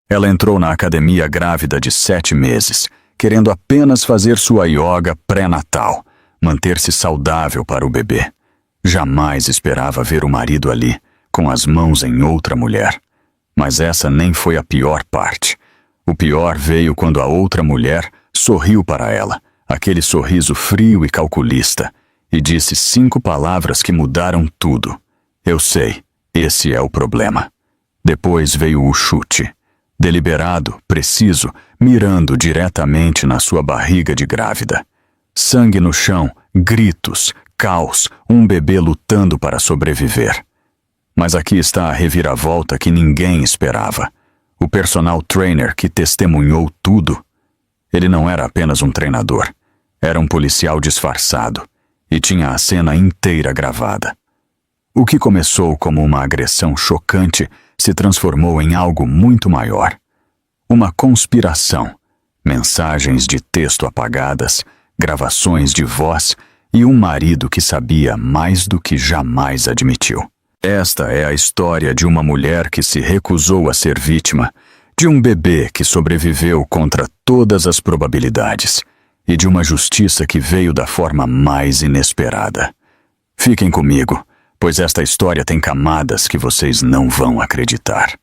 Ela entrou na academia grávida de 7 meses, querendo apenas fazer sua yoga pré-natal, manter-se saudável para o bebê. Jamais esperava ver o marido ali, com as mãos em outra mulher. Mas essa nem foi a pior parte. O pior veio quando a outra mulher sorriu para ela, aquele sorriso frio e calculista, e disse 5 palavras que mudaram tudo. Eu sei, esse é o problema. Depois veio o chute. Deliberado, preciso, mirando diretamente na sua barriga de grávida. Sangue no chão, gritos, caos, um bebê lutando para sobreviver. Mas aqui está a reviravolta que ninguém esperava. O personal trainer que testemunhou tudo. Ele não era apenas um treinador. Era um policial disfarçado. E tinha a cena inteira gravada. O que começou como uma agressão chocante se transformou em algo muito maior. Uma conspiração. Mensagens de texto apagadas, gravações de voz e um marido que sabia mais do que jamais admitiu. Esta é a história de uma mulher que se recusou a ser vítima, de um bebê que sobreviveu contra todas as probabilidades e de uma justiça que veio da forma mais inesperada. Fiquem comigo, pois esta história tem camadas que vocês não vão acreditar.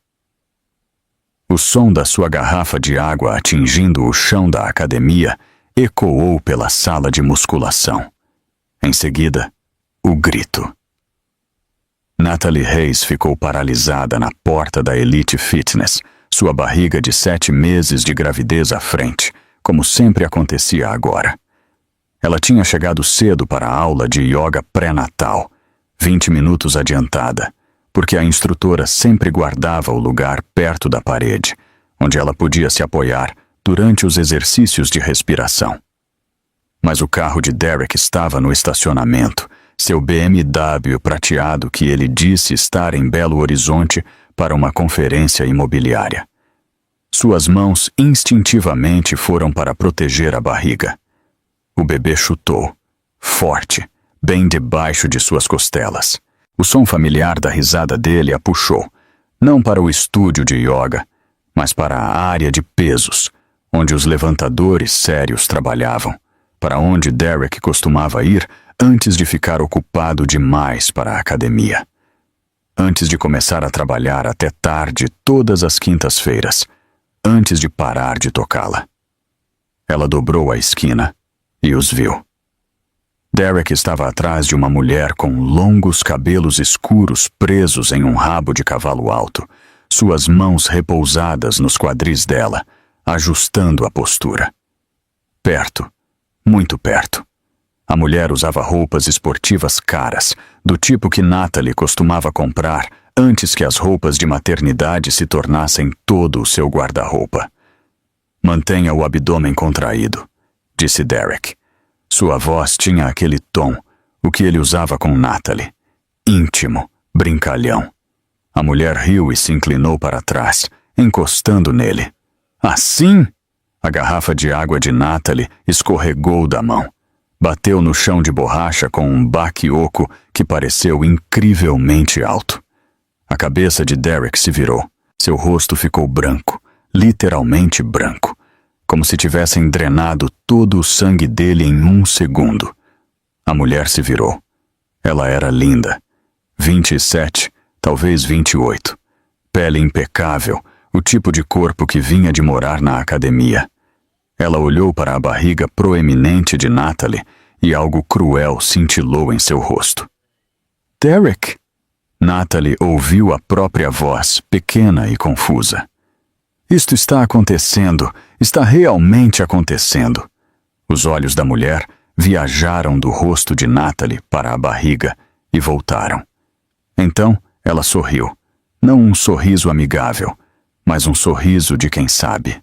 O som da sua garrafa de água atingindo o chão da academia ecoou pela sala de musculação. Em seguida, o grito. Natalie Hayes ficou paralisada na porta da Elite Fitness, sua barriga de 7 meses de gravidez à frente, como sempre acontecia agora. Ela tinha chegado cedo para a aula de yoga pré-natal, 20 minutos adiantada, porque a instrutora sempre guardava o lugar perto da parede, onde ela podia se apoiar durante os exercícios de respiração. Mas o carro de Derek estava no estacionamento, seu BMW prateado que ele disse estar em Belo Horizonte para uma conferência imobiliária. Suas mãos instintivamente foram para proteger a barriga. O bebê chutou, forte, bem debaixo de suas costelas. O som familiar da risada dele a puxou, não para o estúdio de yoga, mas para a área de pesos, onde os levantadores sérios trabalhavam, para onde Derek costumava ir antes de ficar ocupado demais para a academia. Antes de começar a trabalhar até tarde todas as quintas-feiras, antes de parar de tocá-la. Ela dobrou a esquina e os viu. Derek estava atrás de uma mulher com longos cabelos escuros presos em um rabo de cavalo alto, suas mãos repousadas nos quadris dela, ajustando a postura. Perto, muito perto. A mulher usava roupas esportivas caras, do tipo que Natalie costumava comprar antes que as roupas de maternidade se tornassem todo o seu guarda-roupa. Mantenha o abdômen contraído, disse Derek. Sua voz tinha aquele tom, o que ele usava com Natalie. Íntimo, brincalhão. A mulher riu e se inclinou para trás, encostando nele. Assim? A garrafa de água de Natalie escorregou da mão. Bateu no chão de borracha com um baque oco que pareceu incrivelmente alto. A cabeça de Derek se virou. Seu rosto ficou branco, literalmente branco, como se tivessem drenado todo o sangue dele em 1 segundo. A mulher se virou. Ela era linda. 27, talvez 28. Pele impecável, o tipo de corpo que vinha de morar na academia. Ela olhou para a barriga proeminente de Natalie e algo cruel cintilou em seu rosto. Derek! Natalie ouviu a própria voz, pequena e confusa. Isto está acontecendo, está realmente acontecendo. Os olhos da mulher viajaram do rosto de Natalie para a barriga e voltaram. Então ela sorriu, não um sorriso amigável, mas um sorriso de quem sabe.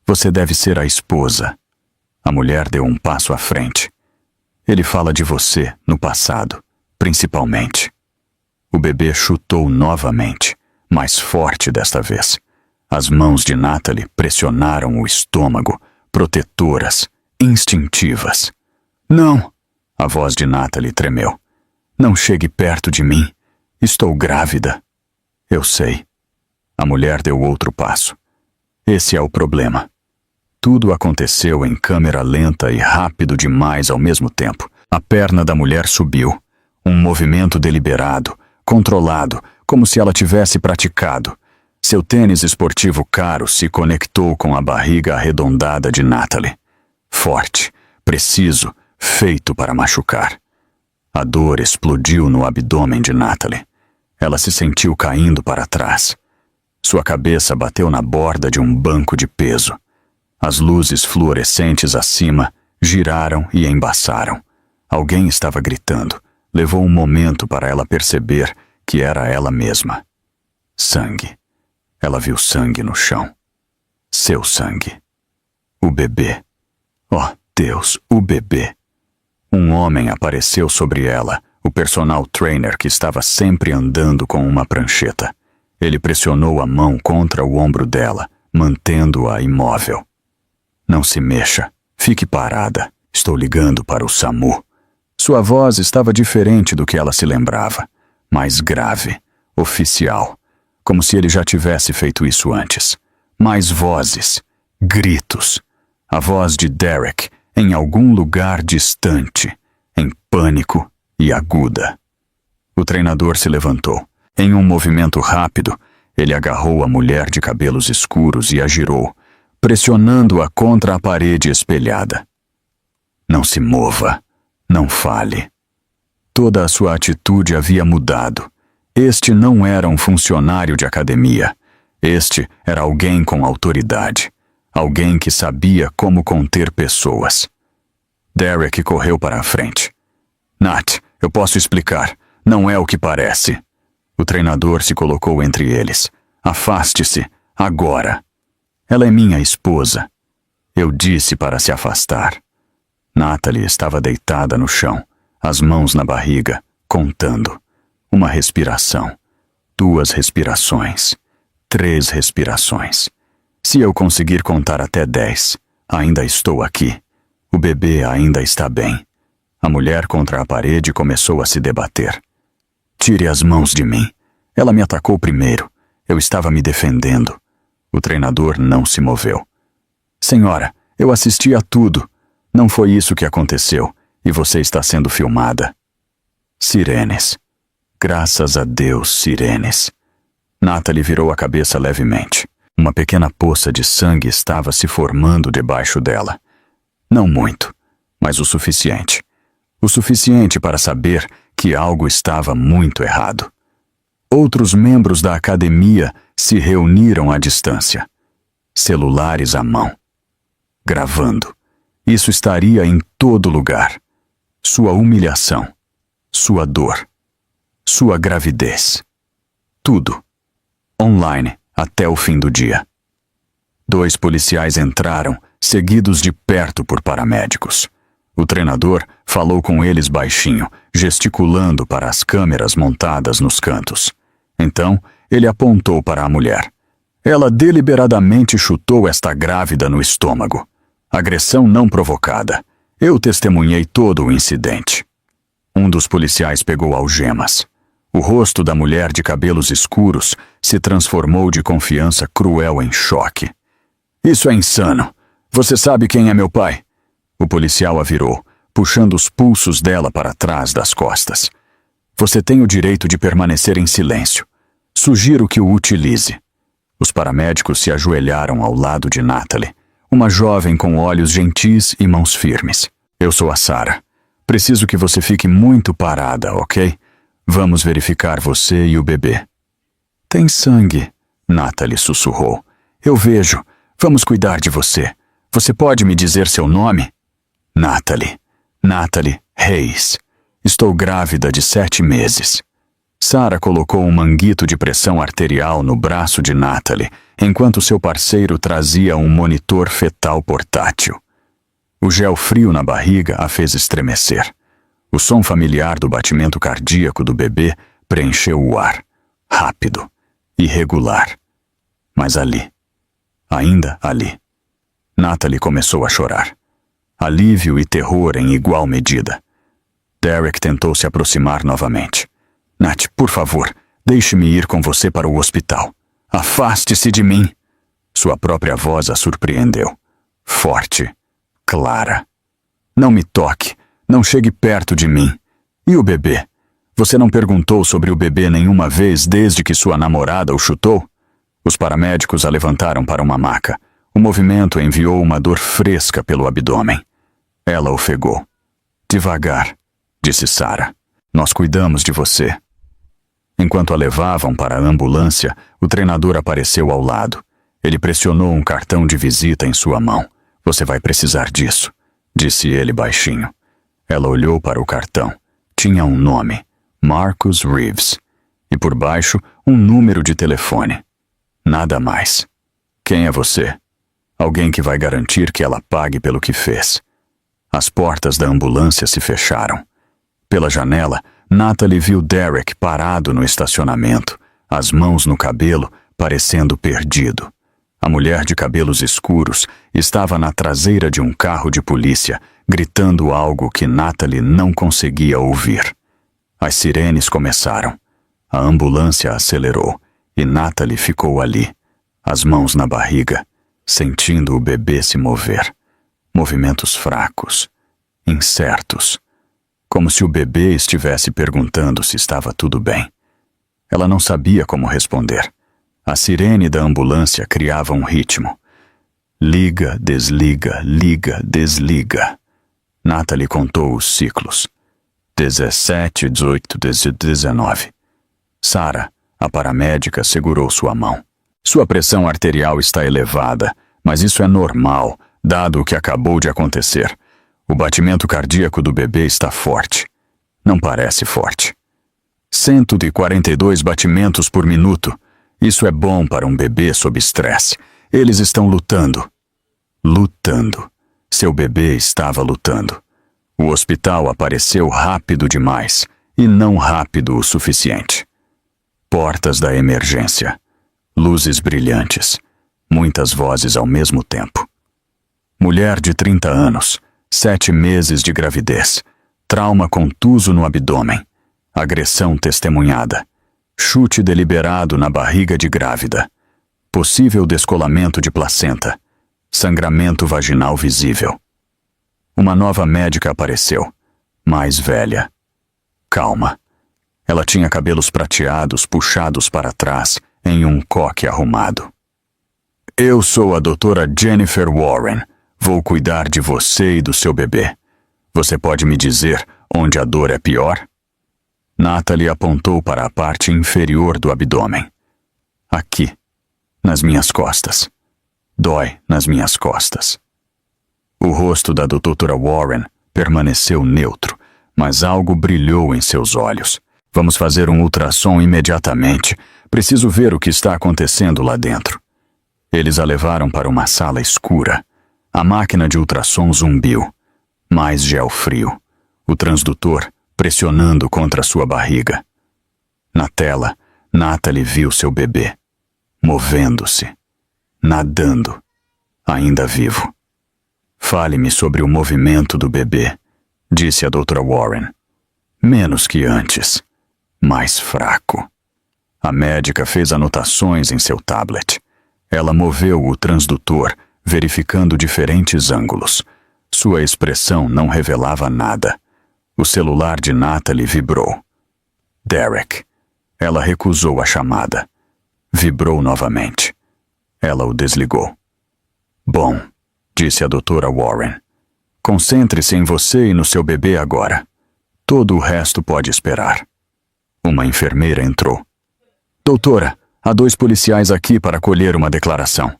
Você deve ser a esposa. A mulher deu um passo à frente. Ele fala de você no passado, principalmente. O bebê chutou novamente, mais forte desta vez. As mãos de Natalie pressionaram o estômago, protetoras, instintivas. Não! A voz de Natalie tremeu. Não chegue perto de mim. Estou grávida. Eu sei. A mulher deu outro passo. Esse é o problema. Tudo aconteceu em câmera lenta e rápido demais ao mesmo tempo. A perna da mulher subiu. Um movimento deliberado, controlado, como se ela tivesse praticado. Seu tênis esportivo caro se conectou com a barriga arredondada de Natalie. Forte, preciso, feito para machucar. A dor explodiu no abdômen de Natalie. Ela se sentiu caindo para trás. Sua cabeça bateu na borda de um banco de peso. As luzes fluorescentes acima giraram e embaçaram. Alguém estava gritando. Levou um momento para ela perceber que era ela mesma. Sangue. Ela viu sangue no chão. Seu sangue. O bebê. Oh, Deus, o bebê. Um homem apareceu sobre ela, o personal trainer que estava sempre andando com uma prancheta. Ele pressionou a mão contra o ombro dela, mantendo-a imóvel. Não se mexa. Fique parada. Estou ligando para o SAMU. Sua voz estava diferente do que ela se lembrava. Mais grave, oficial. Como se ele já tivesse feito isso antes. Mais vozes, gritos. A voz de Derek, em algum lugar distante, em pânico e aguda. O treinador se levantou. Em um movimento rápido, ele agarrou a mulher de cabelos escuros e a girou, pressionando-a contra a parede espelhada. Não se mova, não fale. Toda a sua atitude havia mudado. Este não era um funcionário de academia. Este era alguém com autoridade. Alguém que sabia como conter pessoas. Derek correu para a frente. Nat, eu posso explicar. Não é o que parece. O treinador se colocou entre eles. Afaste-se, agora. Ela é minha esposa. Eu disse para se afastar. Natalie estava deitada no chão, as mãos na barriga, contando. Uma respiração. 2 respirações. 3 respirações. Se eu conseguir contar até 10, ainda estou aqui. O bebê ainda está bem. A mulher contra a parede começou a se debater. Tire as mãos de mim. Ela me atacou primeiro. Eu estava me defendendo. O treinador não se moveu. Senhora, eu assisti a tudo. Não foi isso que aconteceu, e você está sendo filmada. Sirenes. Graças a Deus, sirenes. Natalie virou a cabeça levemente. Uma pequena poça de sangue estava se formando debaixo dela. Não muito, mas o suficiente. O suficiente para saber que algo estava muito errado. Outros membros da academia se reuniram à distância. Celulares à mão. Gravando. Isso estaria em todo lugar. Sua humilhação. Sua dor. Sua gravidez. Tudo. Online até o fim do dia. 2 policiais entraram, seguidos de perto por paramédicos. O treinador falou com eles baixinho, gesticulando para as câmeras montadas nos cantos. Então, ele apontou para a mulher. Ela deliberadamente chutou esta grávida no estômago. Agressão não provocada. Eu testemunhei todo o incidente. Um dos policiais pegou algemas. O rosto da mulher de cabelos escuros se transformou de confiança cruel em choque. Isso é insano. Você sabe quem é meu pai? O policial a virou, puxando os pulsos dela para trás das costas. Você tem o direito de permanecer em silêncio. Sugiro que o utilize. Os paramédicos se ajoelharam ao lado de Natalie, uma jovem com olhos gentis e mãos firmes. Eu sou a Sarah. Preciso que você fique muito parada, ok? Vamos verificar você e o bebê. Tem sangue, Natalie sussurrou. Eu vejo. Vamos cuidar de você. Você pode me dizer seu nome? Natalie. Natalie Reis. Estou grávida de 7 meses. Sarah colocou um manguito de pressão arterial no braço de Natalie, enquanto seu parceiro trazia um monitor fetal portátil. O gel frio na barriga a fez estremecer. O som familiar do batimento cardíaco do bebê preencheu o ar. Rápido. Irregular. Mas ali. Ainda ali. Natalie começou a chorar. Alívio e terror em igual medida. Derek tentou se aproximar novamente. Nat, por favor, deixe-me ir com você para o hospital. Afaste-se de mim. Sua própria voz a surpreendeu. Forte, clara. Não me toque, não chegue perto de mim. E o bebê? Você não perguntou sobre o bebê nenhuma vez desde que sua namorada o chutou? Os paramédicos a levantaram para uma maca. O movimento enviou uma dor fresca pelo abdômen. Ela ofegou. Devagar, disse Sarah. Nós cuidamos de você. Enquanto a levavam para a ambulância, o treinador apareceu ao lado. Ele pressionou um cartão de visita em sua mão. Você vai precisar disso, disse ele baixinho. Ela olhou para o cartão. Tinha um nome, Marcus Reeves, e por baixo um número de telefone. Nada mais. Quem é você? Alguém que vai garantir que ela pague pelo que fez. As portas da ambulância se fecharam. Pela janela, Natalie viu Derek parado no estacionamento, as mãos no cabelo, parecendo perdido. A mulher de cabelos escuros estava na traseira de um carro de polícia, gritando algo que Natalie não conseguia ouvir. As sirenes começaram. A ambulância acelerou e Natalie ficou ali, as mãos na barriga, sentindo o bebê se mover. Movimentos fracos, incertos, como se o bebê estivesse perguntando se estava tudo bem. Ela não sabia como responder. A sirene da ambulância criava um ritmo. Liga, desliga, liga, desliga. Natalie contou os ciclos. 17, 18, 19. Sarah, a paramédica, segurou sua mão. Sua pressão arterial está elevada, mas isso é normal, dado o que acabou de acontecer. O batimento cardíaco do bebê está forte. Não parece forte. 142 batimentos por minuto. Isso é bom para um bebê sob estresse. Eles estão lutando. Lutando. Seu bebê estava lutando. O hospital apareceu rápido demais e não rápido o suficiente. Portas da emergência. Luzes brilhantes. Muitas vozes ao mesmo tempo. Mulher de 30 anos. 7 meses de gravidez. Trauma contuso no abdômen. Agressão testemunhada. Chute deliberado na barriga de grávida. Possível descolamento de placenta. Sangramento vaginal visível. Uma nova médica apareceu. Mais velha. Calma. Ela tinha cabelos prateados puxados para trás em um coque arrumado. Eu sou a doutora Jennifer Warren. Vou cuidar de você e do seu bebê. Você pode me dizer onde a dor é pior? Natalie apontou para a parte inferior do abdômen. Aqui, nas minhas costas. Dói nas minhas costas. O rosto da doutora Warren permaneceu neutro, mas algo brilhou em seus olhos. Vamos fazer um ultrassom imediatamente. Preciso ver o que está acontecendo lá dentro. Eles a levaram para uma sala escura. A máquina de ultrassom zumbiu. Mais gel frio. O transdutor pressionando contra sua barriga. Na tela, Natalie viu seu bebê. Movendo-se. Nadando. Ainda vivo. Fale-me sobre o movimento do bebê, disse a doutora Warren. Menos que antes. Mais fraco. A médica fez anotações em seu tablet. Ela moveu o transdutor, verificando diferentes ângulos. Sua expressão não revelava nada. O celular de Natalie vibrou. Derek. Ela recusou a chamada. Vibrou novamente. Ela o desligou. Bom, disse a doutora Warren. Concentre-se em você e no seu bebê agora. Todo o resto pode esperar. Uma enfermeira entrou. Doutora, há 2 policiais aqui para colher uma declaração.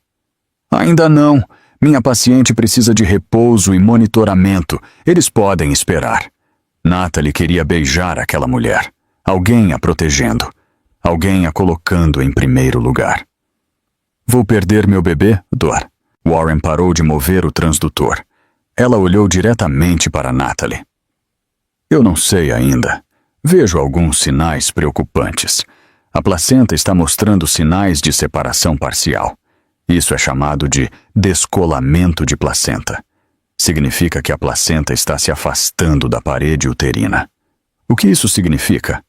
Ainda não. Minha paciente precisa de repouso e monitoramento. Eles podem esperar. Natalie queria beijar aquela mulher. Alguém a protegendo. Alguém a colocando em primeiro lugar. Vou perder meu bebê, Dor. Warren parou de mover o transdutor. Ela olhou diretamente para Natalie. Eu não sei ainda. Vejo alguns sinais preocupantes. A placenta está mostrando sinais de separação parcial. Isso é chamado de descolamento de placenta. Significa que a placenta está se afastando da parede uterina. O que isso significa?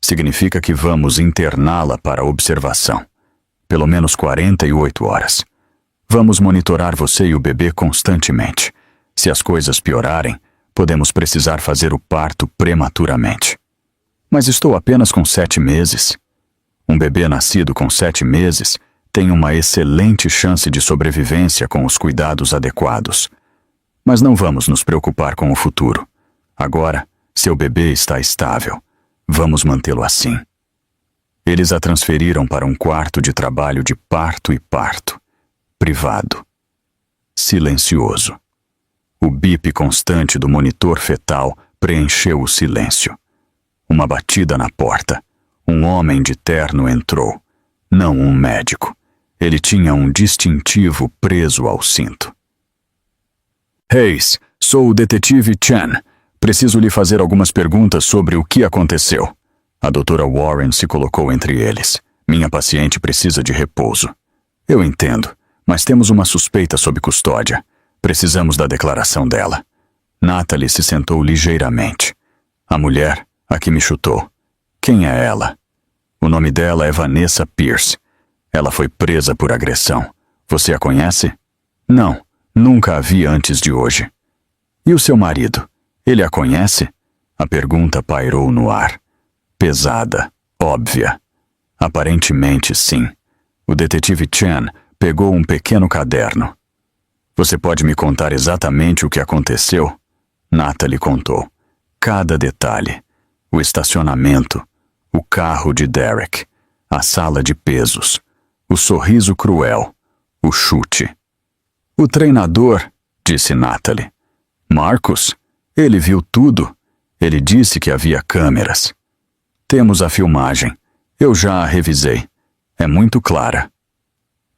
Significa que vamos interná-la para observação. Pelo menos 48 horas. Vamos monitorar você e o bebê constantemente. Se as coisas piorarem, podemos precisar fazer o parto prematuramente. Mas estou apenas com 7 meses. Um bebê nascido com 7 meses tem uma excelente chance de sobrevivência com os cuidados adequados. Mas não vamos nos preocupar com o futuro. Agora, seu bebê está estável. Vamos mantê-lo assim. Eles a transferiram para um quarto de trabalho de parto e parto. Privado. Silencioso. O bip constante do monitor fetal preencheu o silêncio. Uma batida na porta. Um homem de terno entrou. Não um médico. Ele tinha um distintivo preso ao cinto. Hayes, sou o detetive Chen. Preciso lhe fazer algumas perguntas sobre o que aconteceu. A doutora Warren se colocou entre eles. Minha paciente precisa de repouso. Eu entendo, mas temos uma suspeita sob custódia. Precisamos da declaração dela. Natalie se sentou ligeiramente. A mulher, a que me chutou. Quem é ela? O nome dela é Vanessa Pierce. Ela foi presa por agressão. Você a conhece? Não, nunca a vi antes de hoje. E o seu marido? Ele a conhece? A pergunta pairou no ar. Pesada, óbvia. Aparentemente, sim. O detetive Chen pegou um pequeno caderno. Você pode me contar exatamente o que aconteceu? Natalie contou. Cada detalhe. O estacionamento, o carro de Derek, a sala de pesos, o sorriso cruel, o chute. O treinador, disse Natalie. Marcos? Ele viu tudo. Ele disse que havia câmeras. Temos a filmagem. Eu já a revisei. É muito clara.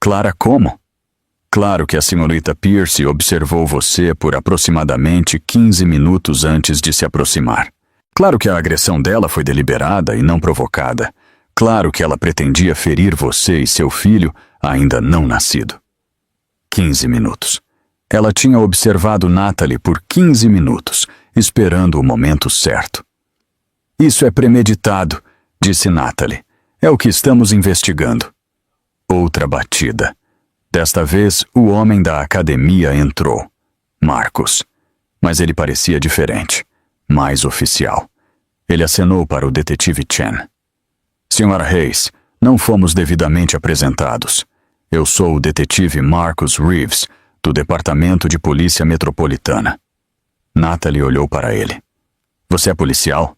Clara como? Claro que a senhorita Pierce observou você por aproximadamente 15 minutos antes de se aproximar. Claro que a agressão dela foi deliberada e não provocada. Claro que ela pretendia ferir você e seu filho, ainda não nascido. 15 minutos. Ela tinha observado Natalie por 15 minutos, esperando o momento certo. Isso é premeditado, disse Natalie. É o que estamos investigando. Outra batida. Desta vez, o homem da academia entrou. Marcos. Mas ele parecia diferente. Mais oficial. Ele acenou para o detetive Chen. Senhora Hayes, não fomos devidamente apresentados. Eu sou o detetive Marcus Reeves, do Departamento de Polícia Metropolitana. Natalie olhou para ele. Você é policial?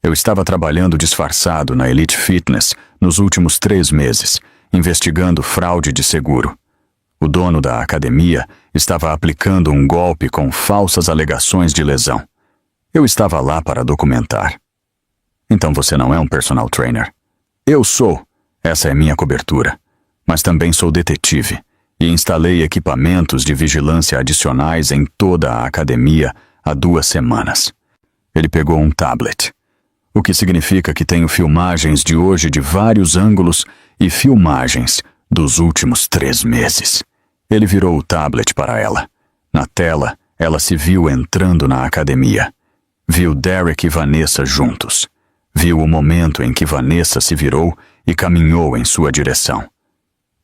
Eu estava trabalhando disfarçado na Elite Fitness nos últimos 3 meses, investigando fraude de seguro. O dono da academia estava aplicando um golpe com falsas alegações de lesão. Eu estava lá para documentar. Então você não é um personal trainer? Eu sou. Essa é minha cobertura. Mas também sou detetive e instalei equipamentos de vigilância adicionais em toda a academia há 2 semanas. Ele pegou um tablet. O que significa que tenho filmagens de hoje de vários ângulos e filmagens dos últimos 3 meses. Ele virou o tablet para ela. Na tela, ela se viu entrando na academia. Viu Derek e Vanessa juntos. Viu o momento em que Vanessa se virou e caminhou em sua direção.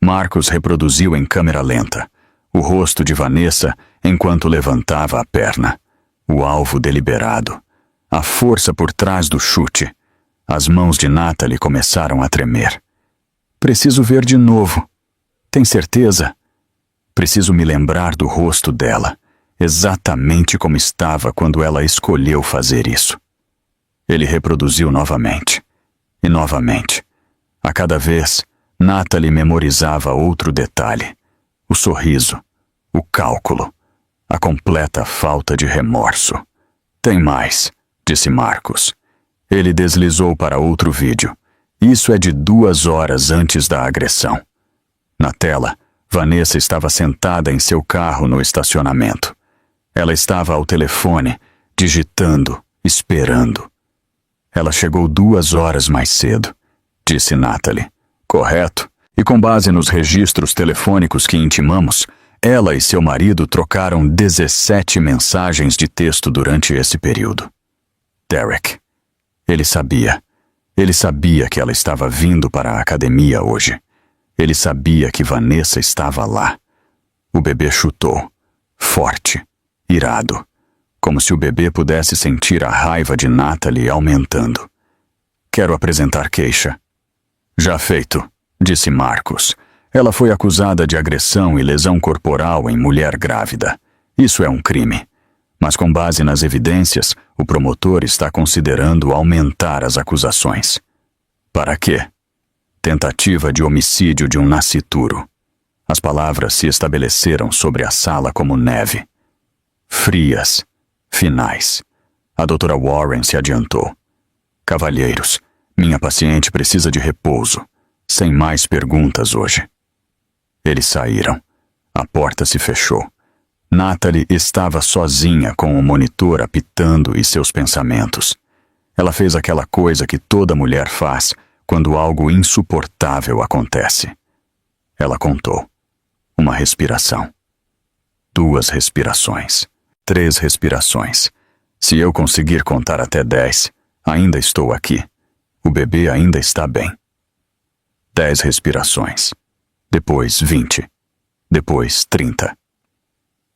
Marcos reproduziu em câmera lenta o rosto de Vanessa enquanto levantava a perna. O alvo deliberado. A força por trás do chute. As mãos de Natalie começaram a tremer. Preciso ver de novo. Tem certeza? Preciso me lembrar do rosto dela, exatamente como estava quando ela escolheu fazer isso. Ele reproduziu novamente. E novamente. A cada vez, Natalie memorizava outro detalhe. O sorriso. O cálculo. A completa falta de remorso. Tem mais, disse Marcos. Ele deslizou para outro vídeo. Isso é de 2 horas antes da agressão. Na tela, Vanessa estava sentada em seu carro no estacionamento. Ela estava ao telefone, digitando, esperando. Ela chegou 2 horas mais cedo, disse Natalie. Correto. E com base nos registros telefônicos que intimamos, ela e seu marido trocaram 17 mensagens de texto durante esse período. Derek. Ele sabia. Ele sabia que ela estava vindo para a academia hoje. Ele sabia que Vanessa estava lá. O bebê chutou, forte, irado, como se o bebê pudesse sentir a raiva de Natalie aumentando. Quero apresentar queixa. Já feito, disse Marcus. Ela foi acusada de agressão e lesão corporal em mulher grávida. Isso é um crime. Mas com base nas evidências, o promotor está considerando aumentar as acusações. Para quê? Tentativa de homicídio de um nascituro. As palavras se estabeleceram sobre a sala como neve. Frias, finais. A doutora Warren se adiantou. Cavalheiros, minha paciente precisa de repouso. Sem mais perguntas hoje. Eles saíram. A porta se fechou. Natalie estava sozinha com o monitor apitando e seus pensamentos. Ela fez aquela coisa que toda mulher faz quando algo insuportável acontece. Ela contou. Uma respiração. 2 respirações. 3 respirações. Se eu conseguir contar até 10, ainda estou aqui. O bebê ainda está bem. 10 respirações. Depois 20. Depois 30.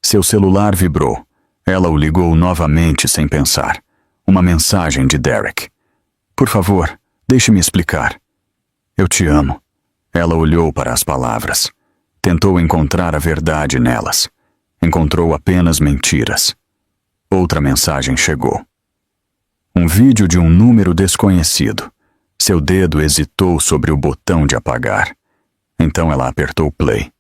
Seu celular vibrou. Ela o ligou novamente sem pensar. Uma mensagem de Derek. Por favor, deixe-me explicar. Eu te amo. Ela olhou para as palavras. Tentou encontrar a verdade nelas. Encontrou apenas mentiras. Outra mensagem chegou. Um vídeo de um número desconhecido. Seu dedo hesitou sobre o botão de apagar. Então ela apertou play.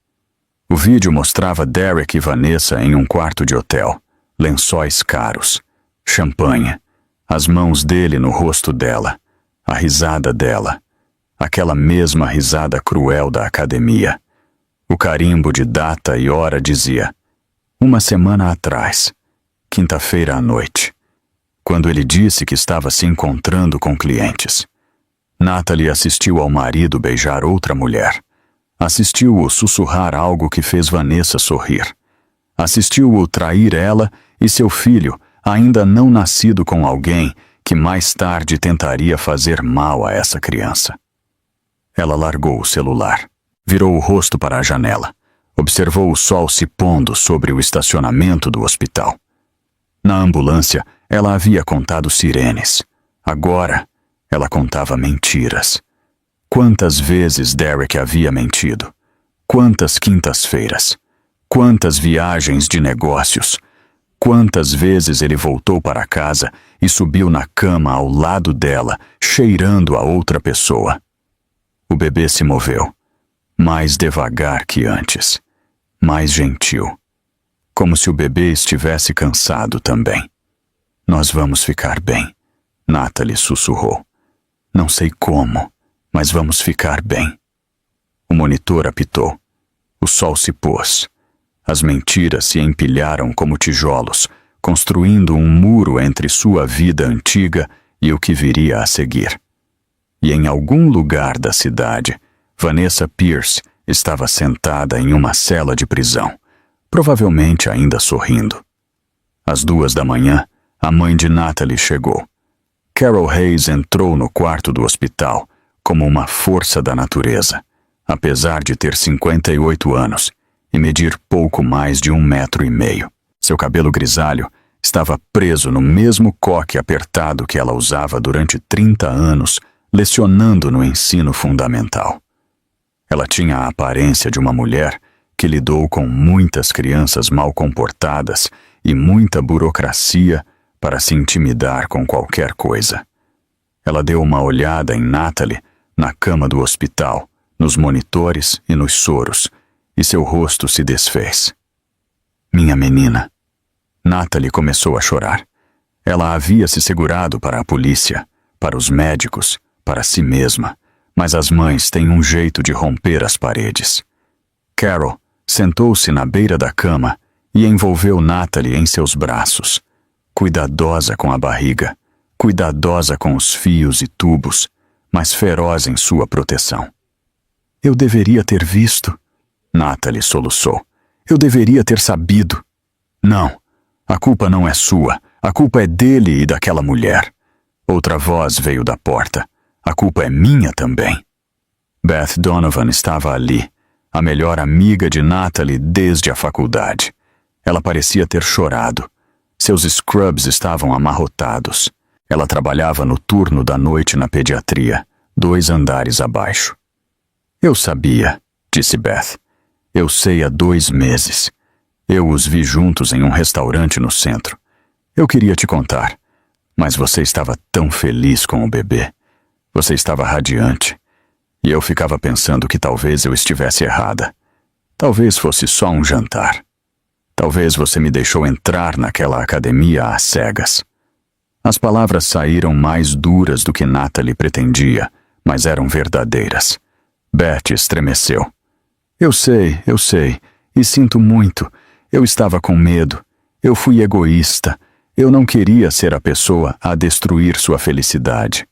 O vídeo mostrava Derek e Vanessa em um quarto de hotel, lençóis caros, champanhe, as mãos dele no rosto dela, a risada dela, aquela mesma risada cruel da academia. O carimbo de data e hora dizia: 1 semana atrás, quinta-feira à noite, quando ele disse que estava se encontrando com clientes. Natalie assistiu ao marido beijar outra mulher. Assistiu-o sussurrar algo que fez Vanessa sorrir. Assistiu-o trair ela e seu filho, ainda não nascido, com alguém que mais tarde tentaria fazer mal a essa criança. Ela largou o celular, virou o rosto para a janela, observou o sol se pondo sobre o estacionamento do hospital. Na ambulância, ela havia contado sirenes. Agora, ela contava mentiras. Quantas vezes Derek havia mentido? Quantas quintas-feiras? Quantas viagens de negócios? Quantas vezes ele voltou para casa e subiu na cama ao lado dela, cheirando a outra pessoa? O bebê se moveu, mais devagar que antes, mais gentil, como se o bebê estivesse cansado também. Nós vamos ficar bem, Natalie sussurrou. Não sei como, mas vamos ficar bem. O monitor apitou. O sol se pôs. As mentiras se empilharam como tijolos, construindo um muro entre sua vida antiga e o que viria a seguir. E em algum lugar da cidade, Vanessa Pierce estava sentada em uma cela de prisão, provavelmente ainda sorrindo. Às 2 da manhã, a mãe de Natalie chegou. Carol Hayes entrou no quarto do hospital como uma força da natureza, apesar de ter 58 anos e medir pouco mais de 1,5 metros. Seu cabelo grisalho estava preso no mesmo coque apertado que ela usava durante 30 anos, lecionando no ensino fundamental. Ela tinha a aparência de uma mulher que lidou com muitas crianças mal comportadas e muita burocracia para se intimidar com qualquer coisa. Ela deu uma olhada em Natalie na cama do hospital, nos monitores e nos soros, e seu rosto se desfez. Minha menina. Natalie começou a chorar. Ela havia se segurado para a polícia, para os médicos, para si mesma, mas as mães têm um jeito de romper as paredes. Carol sentou-se na beira da cama e envolveu Natalie em seus braços, cuidadosa com a barriga, cuidadosa com os fios e tubos, mas feroz em sua proteção. Eu deveria ter visto. Natalie soluçou. Eu deveria ter sabido. Não, a culpa não é sua. A culpa é dele e daquela mulher. Outra voz veio da porta. A culpa é minha também. Beth Donovan estava ali, a melhor amiga de Natalie desde a faculdade. Ela parecia ter chorado. Seus scrubs estavam amarrotados. Ela trabalhava no turno da noite na pediatria, 2 andares abaixo. Eu sabia, disse Beth. Eu sei há 2 meses. Eu os vi juntos em um restaurante no centro. Eu queria te contar, mas você estava tão feliz com o bebê. Você estava radiante. E eu ficava pensando que talvez eu estivesse errada. Talvez fosse só um jantar. Talvez você me deixou entrar naquela academia às cegas. As palavras saíram mais duras do que Natalie pretendia, mas eram verdadeiras. Beth estremeceu. Eu sei, e sinto muito. Eu estava com medo. Eu fui egoísta. Eu não queria ser a pessoa a destruir sua felicidade.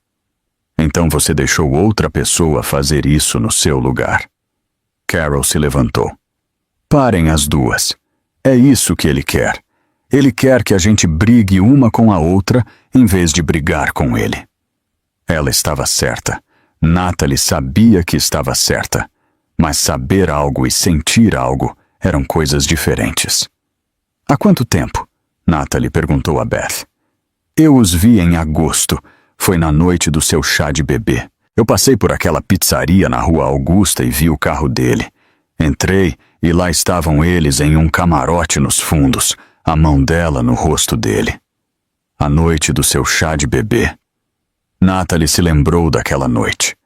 Então você deixou outra pessoa fazer isso no seu lugar. Carol se levantou. Parem as duas. É isso que ele quer. Ele quer que a gente brigue uma com a outra em vez de brigar com ele. Ela estava certa. Natalie sabia que estava certa. Mas saber algo e sentir algo eram coisas diferentes. Há quanto tempo? Natalie perguntou a Beth. Eu os vi em agosto. Foi na noite do seu chá de bebê. Eu passei por aquela pizzaria na Rua Augusta e vi o carro dele. Entrei e lá estavam eles em um camarote nos fundos, a mão dela no rosto dele. A noite do seu chá de bebê. Natalie se lembrou daquela noite.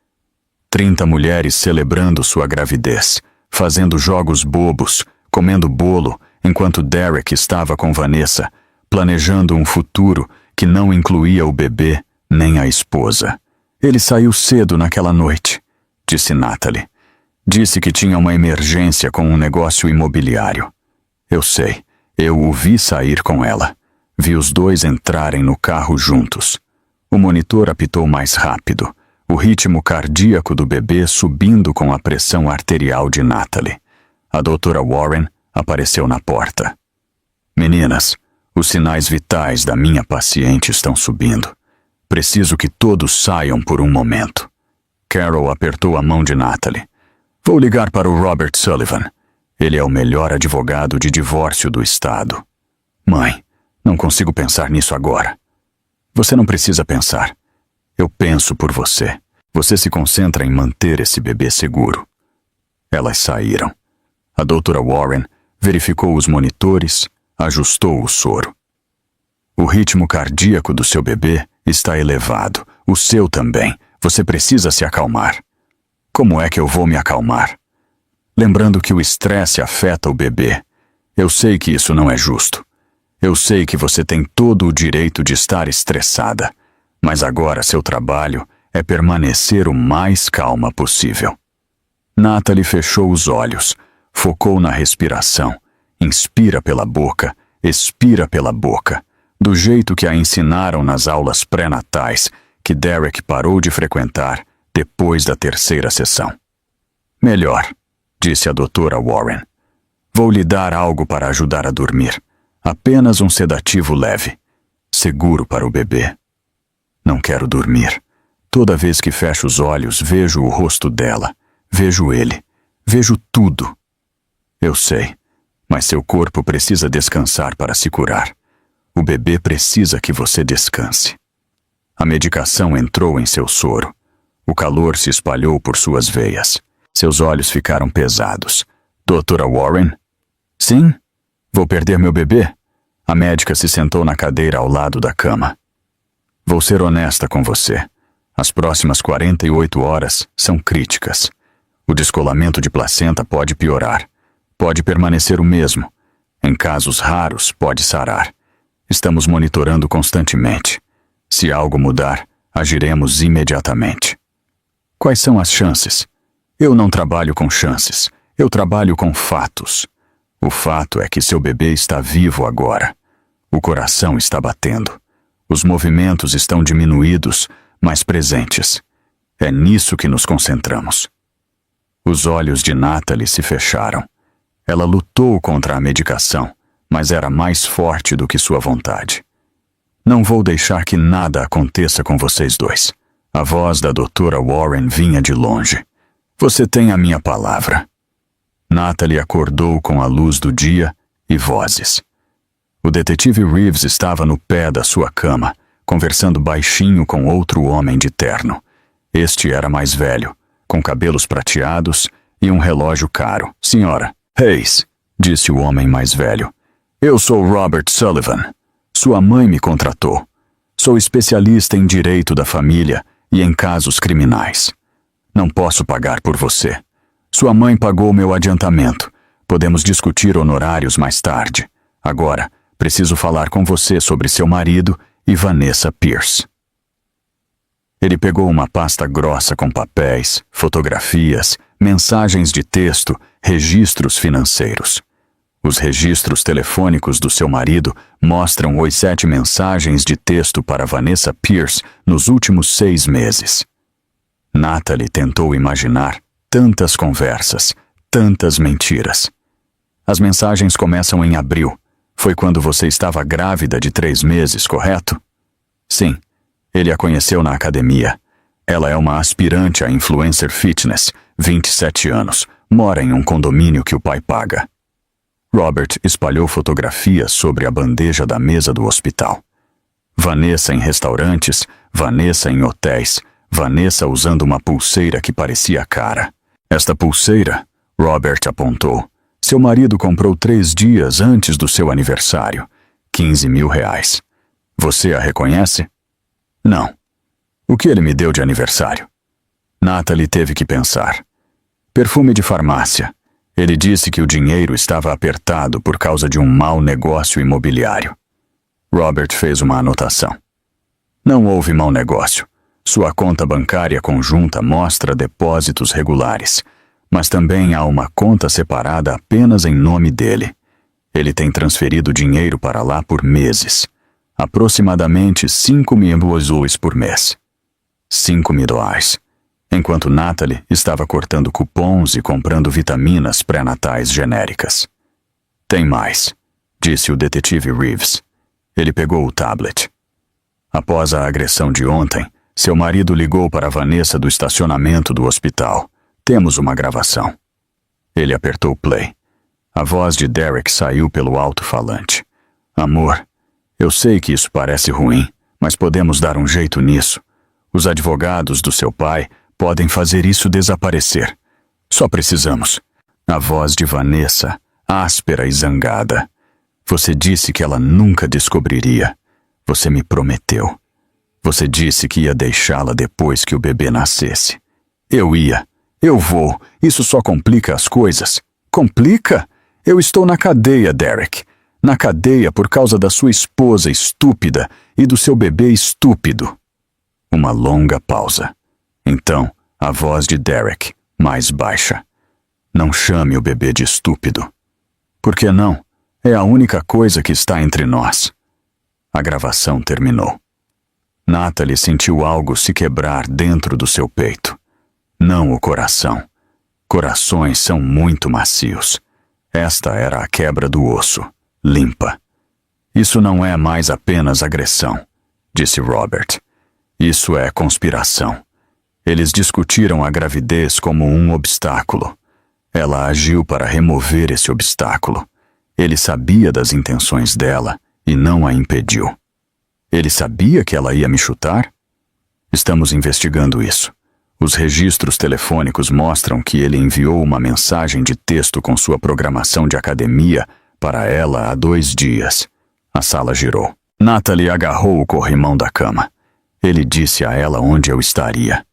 30 mulheres celebrando sua gravidez, fazendo jogos bobos, comendo bolo, enquanto Derek estava com Vanessa, planejando um futuro que não incluía o bebê nem a esposa. Ele saiu cedo naquela noite, disse Natalie. Disse que tinha uma emergência com um negócio imobiliário. Eu sei, eu o vi sair com ela. Vi os dois entrarem no carro juntos. O monitor apitou mais rápido, o ritmo cardíaco do bebê subindo com a pressão arterial de Natalie. A doutora Warren apareceu na porta. Meninas, os sinais vitais da minha paciente estão subindo. Preciso que todos saiam por um momento. Carol apertou a mão de Natalie. Vou ligar para o Robert Sullivan. Ele é o melhor advogado de divórcio do estado. Mãe, não consigo pensar nisso agora. Você não precisa pensar. Eu penso por você. Você se concentra em manter esse bebê seguro. Elas saíram. A doutora Warren verificou os monitores, ajustou o soro. O ritmo cardíaco do seu bebê está elevado. O seu também. Você precisa se acalmar. Como é que eu vou me acalmar? Lembrando que o estresse afeta o bebê. Eu sei que isso não é justo. Eu sei que você tem todo o direito de estar estressada. Mas agora seu trabalho é permanecer o mais calma possível. Natalie fechou os olhos, focou na respiração. Inspira pela boca, expira pela boca. Do jeito que a ensinaram nas aulas pré-natais, que Derek parou de frequentar depois da 3ª sessão. Melhor, disse a doutora Warren. Vou lhe dar algo para ajudar a dormir. Apenas um sedativo leve. Seguro para o bebê. Não quero dormir. Toda vez que fecho os olhos, vejo o rosto dela. Vejo ele. Vejo tudo. Eu sei, mas seu corpo precisa descansar para se curar. O bebê precisa que você descanse. A medicação entrou em seu soro. O calor se espalhou por suas veias. Seus olhos ficaram pesados. Doutora Warren? Sim? Vou perder meu bebê? A médica se sentou na cadeira ao lado da cama. Vou ser honesta com você. As próximas 48 horas são críticas. O descolamento de placenta pode piorar. Pode permanecer o mesmo. Em casos raros, pode sarar. Estamos monitorando constantemente. Se algo mudar, agiremos imediatamente. Quais são as chances? Eu não trabalho com chances. Eu trabalho com fatos. O fato é que seu bebê está vivo agora. O coração está batendo. Os movimentos estão diminuídos, mas presentes. É nisso que nos concentramos. Os olhos de Natalie se fecharam. Ela lutou contra a medicação, mas era mais forte do que sua vontade. Não vou deixar que nada aconteça com vocês dois. A voz da doutora Warren vinha de longe. Você tem a minha palavra. Natalie acordou com a luz do dia e vozes. O detetive Reeves estava no pé da sua cama, conversando baixinho com outro homem de terno. Este era mais velho, com cabelos prateados e um relógio caro. Senhora Hayes, disse o homem mais velho. Eu sou Robert Sullivan. Sua mãe me contratou. Sou especialista em direito da família e em casos criminais. Não posso pagar por você. Sua mãe pagou meu adiantamento. Podemos discutir honorários mais tarde. Agora, preciso falar com você sobre seu marido e Vanessa Pierce. Ele pegou uma pasta grossa com papéis, fotografias, mensagens de texto, registros financeiros. Os registros telefônicos do seu marido mostram os 7 mensagens de texto para Vanessa Pierce nos últimos 6 meses. Natalie tentou imaginar tantas conversas, tantas mentiras. As mensagens começam em abril. Foi quando você estava grávida de 3 meses, correto? Sim. Ele a conheceu na academia. Ela é uma aspirante a influencer fitness, 27 anos, mora em um condomínio que o pai paga. Robert espalhou fotografias sobre a bandeja da mesa do hospital. Vanessa em restaurantes, Vanessa em hotéis, Vanessa usando uma pulseira que parecia cara. Esta pulseira, Robert apontou, seu marido comprou 3 dias antes do seu aniversário. 15 mil reais. Você a reconhece? Não. O que ele me deu de aniversário? Natalie teve que pensar. Perfume de farmácia. Ele disse que o dinheiro estava apertado por causa de um mau negócio imobiliário. Robert fez uma anotação. Não houve mau negócio. Sua conta bancária conjunta mostra depósitos regulares, mas também há uma conta separada apenas em nome dele. Ele tem transferido dinheiro para lá por meses. Aproximadamente 5 mil USD por mês. 5 mil dólares. Enquanto Natalie estava cortando cupons e comprando vitaminas pré-natais genéricas. Tem mais, disse o detetive Reeves. Ele pegou o tablet. Após a agressão de ontem, seu marido ligou para Vanessa do estacionamento do hospital. Temos uma gravação. Ele apertou play. A voz de Derek saiu pelo alto-falante. Amor, eu sei que isso parece ruim, mas podemos dar um jeito nisso. Os advogados do seu pai podem fazer isso desaparecer. Só precisamos. A voz de Vanessa, áspera e zangada. Você disse que ela nunca descobriria. Você me prometeu. Você disse que ia deixá-la depois que o bebê nascesse. Eu ia. Eu vou. Isso só complica as coisas. Complica? Eu estou na cadeia, Derek. Na cadeia por causa da sua esposa estúpida e do seu bebê estúpido. Uma longa pausa. Então, a voz de Derek, mais baixa. Não chame o bebê de estúpido. Por que não? É a única coisa que está entre nós. A gravação terminou. Natalie sentiu algo se quebrar dentro do seu peito. Não o coração. Corações são muito macios. Esta era a quebra do osso, limpa. Isso não é mais apenas agressão, disse Robert. Isso é conspiração. Eles discutiram a gravidez como um obstáculo. Ela agiu para remover esse obstáculo. Ele sabia das intenções dela e não a impediu. Ele sabia que ela ia me chutar? Estamos investigando isso. Os registros telefônicos mostram que ele enviou uma mensagem de texto com sua programação de academia para ela há 2 dias. A sala girou. Natalie agarrou o corrimão da cama. Ele disse a ela onde eu estaria.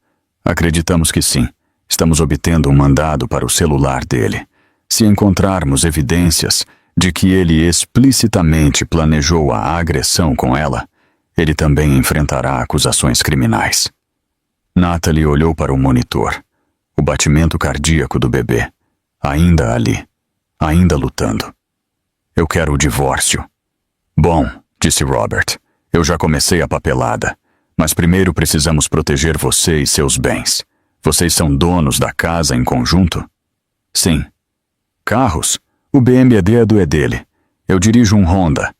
Acreditamos que sim. Estamos obtendo um mandado para o celular dele. Se encontrarmos evidências de que ele explicitamente planejou a agressão com ela, ele também enfrentará acusações criminais. Natalie olhou para o monitor. O batimento cardíaco do bebê. Ainda ali. Ainda lutando. Eu quero o divórcio. Bom, disse Robert, eu já comecei a papelada. Mas primeiro precisamos proteger você e seus bens. Vocês são donos da casa em conjunto? Sim. Carros? O BMW é dele. Eu dirijo um Honda.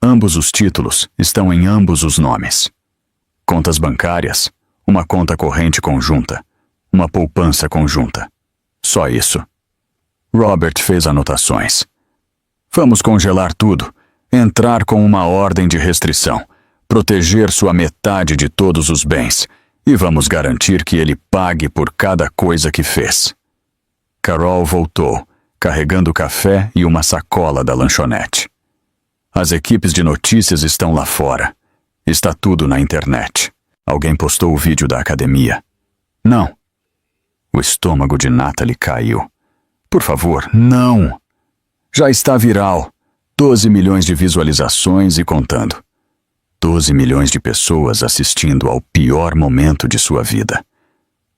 Ambos os títulos estão em ambos os nomes. Contas bancárias? Uma conta corrente conjunta. Uma poupança conjunta. Só isso. Robert fez anotações. Vamos congelar tudo, entrar com uma ordem de restrição, proteger sua metade de todos os bens e vamos garantir que ele pague por cada coisa que fez. Carol voltou, carregando café e uma sacola da lanchonete. As equipes de notícias estão lá fora. Está tudo na internet. Alguém postou o vídeo da academia. Não. O estômago de Natalie caiu. Por favor, não. Já está viral. 12 milhões de visualizações e contando. 12 milhões de pessoas assistindo ao pior momento de sua vida.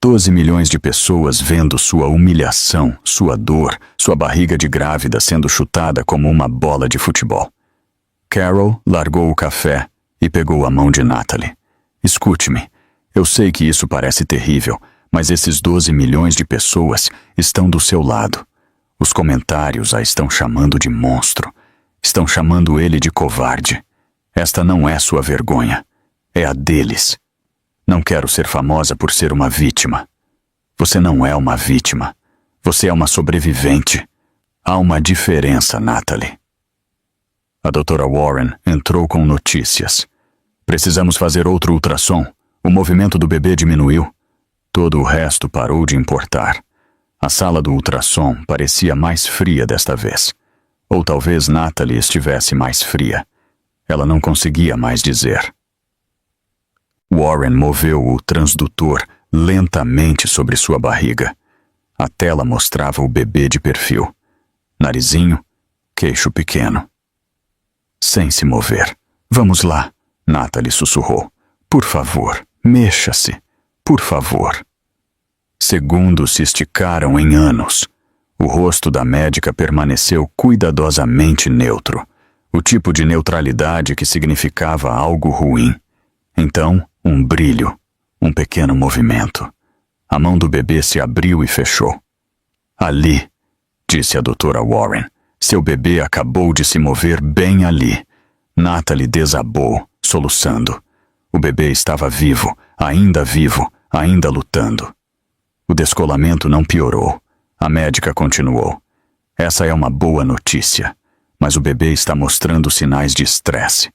12 milhões de pessoas vendo sua humilhação, sua dor, sua barriga de grávida sendo chutada como uma bola de futebol. Carol largou o café e pegou a mão de Natalie. Escute-me, eu sei que isso parece terrível, mas esses 12 milhões de pessoas estão do seu lado. Os comentários a estão chamando de monstro. Estão chamando ele de covarde. Esta não é sua vergonha. É a deles. Não quero ser famosa por ser uma vítima. Você não é uma vítima. Você é uma sobrevivente. Há uma diferença, Natalie. A doutora Warren entrou com notícias. Precisamos fazer outro ultrassom. O movimento do bebê diminuiu. Todo o resto parou de importar. A sala do ultrassom parecia mais fria desta vez. Ou talvez Natalie estivesse mais fria. Ela não conseguia mais dizer. Warren moveu o transdutor lentamente sobre sua barriga. A tela mostrava o bebê de perfil. Narizinho, queixo pequeno. Sem se mover. Vamos lá, Natalie sussurrou. Por favor, mexa-se. Por favor. Segundos se esticaram em anos. O rosto da médica permaneceu cuidadosamente neutro. O tipo de neutralidade que significava algo ruim. Então, um brilho, um pequeno movimento. A mão do bebê se abriu e fechou. Ali, disse a doutora Warren. Seu bebê acabou de se mover bem ali. Natalie desabou, soluçando. O bebê estava vivo, ainda lutando. O descolamento não piorou. A médica continuou. Essa é uma boa notícia, mas o bebê está mostrando sinais de estresse.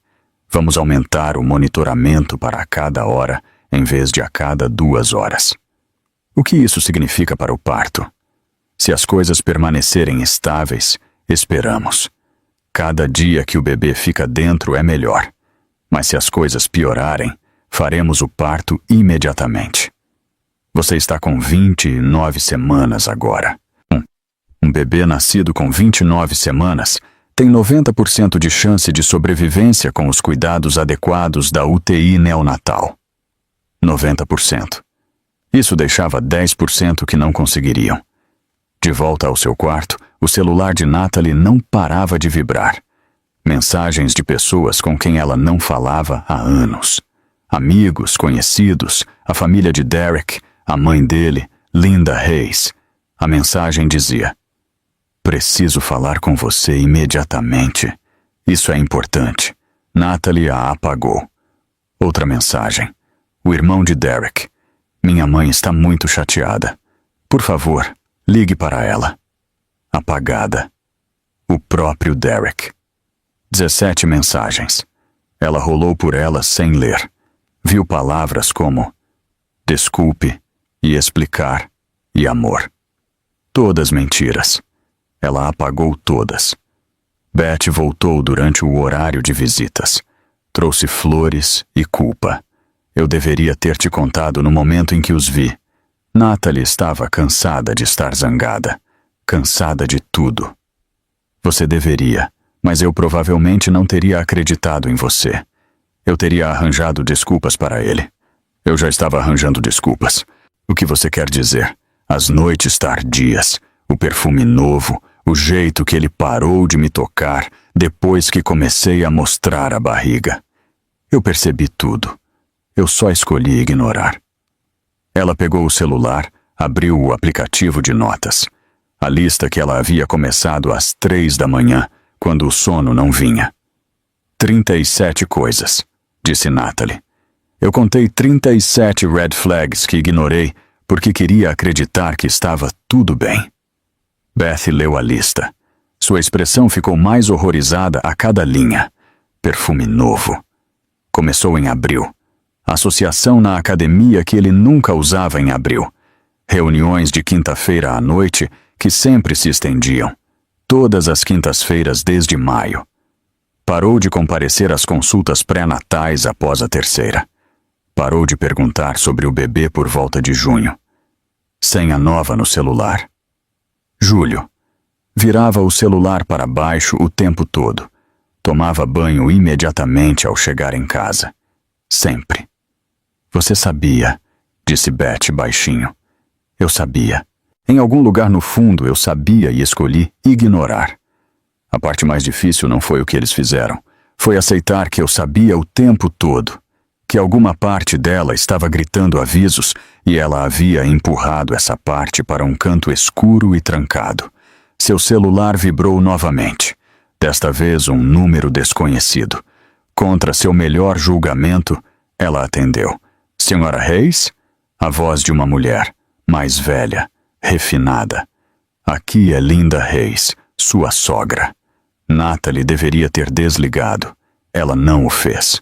Vamos aumentar o monitoramento para a cada hora, em vez de a cada 2 horas. O que isso significa para o parto? Se as coisas permanecerem estáveis, esperamos. Cada dia que o bebê fica dentro é melhor. Mas se as coisas piorarem, faremos o parto imediatamente. Você está com 29 semanas agora. Um bebê nascido com 29 semanas tem 90% de chance de sobrevivência com os cuidados adequados da UTI neonatal. 90%. Isso deixava 10% que não conseguiriam. De volta ao seu quarto, o celular de Natalie não parava de vibrar. Mensagens de pessoas com quem ela não falava há anos. Amigos, conhecidos, a família de Derek, a mãe dele, Linda Reis. A mensagem dizia: preciso falar com você imediatamente. Isso é importante. Natalie a apagou. Outra mensagem. O irmão de Derek. Minha mãe está muito chateada. Por favor, ligue para ela. Apagada. O próprio Derek. 17 mensagens. Ela rolou por elas sem ler. Viu palavras como desculpe e explicar e amor. Todas mentiras. Ela apagou todas. Beth voltou durante o horário de visitas. Trouxe flores e culpa. Eu deveria ter te contado no momento em que os vi. Natalie estava cansada de estar zangada. Cansada de tudo. Você deveria, mas eu provavelmente não teria acreditado em você. Eu teria arranjado desculpas para ele. Eu já estava arranjando desculpas. O que você quer dizer? As noites tardias, o perfume novo, o jeito que ele parou de me tocar depois que comecei a mostrar a barriga. Eu percebi tudo. Eu só escolhi ignorar. Ela pegou o celular, abriu o aplicativo de notas. A lista que ela havia começado às 3 da manhã, quando o sono não vinha. 37 coisas, disse Natalie. Eu contei 37 red flags que ignorei porque queria acreditar que estava tudo bem. Beth leu a lista. Sua expressão ficou mais horrorizada a cada linha. Perfume novo. Começou em abril. Associação na academia que ele nunca usava em abril. Reuniões de quinta-feira à noite que sempre se estendiam. Todas as quintas-feiras desde maio. Parou de comparecer às consultas pré-natais após a terceira. Parou de perguntar sobre o bebê por volta de junho. Senha nova no celular. Julho. Virava o celular para baixo o tempo todo. Tomava banho imediatamente ao chegar em casa. Sempre. Você sabia, disse Beth baixinho. Eu sabia. Em algum lugar no fundo eu sabia e escolhi ignorar. A parte mais difícil não foi o que eles fizeram. Foi aceitar que eu sabia o tempo todo. Que alguma parte dela estava gritando avisos e ela havia empurrado essa parte para um canto escuro e trancado. Seu celular vibrou novamente. Desta vez um número desconhecido. Contra seu melhor julgamento, ela atendeu. Senhora Reis? A voz de uma mulher, mais velha, refinada. Aqui é Linda Reis, sua sogra. Natalie deveria ter desligado. Ela não o fez.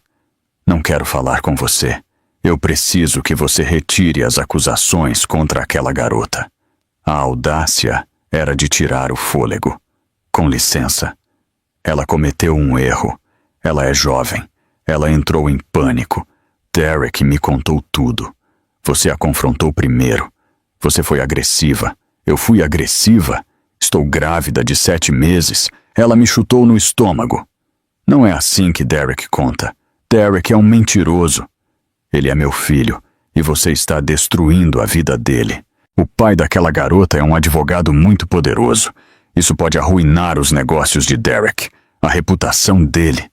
Não quero falar com você. Eu preciso que você retire as acusações contra aquela garota. A audácia era de tirar o fôlego. Com licença. Ela cometeu um erro. Ela é jovem. Ela entrou em pânico. Derek me contou tudo. Você a confrontou primeiro. Você foi agressiva. Eu fui agressiva. Estou grávida de 7 meses. Ela me chutou no estômago. Não é assim que Derek conta. Derek é um mentiroso. Ele é meu filho, e você está destruindo a vida dele. O pai daquela garota é um advogado muito poderoso. Isso pode arruinar os negócios de Derek, a reputação dele.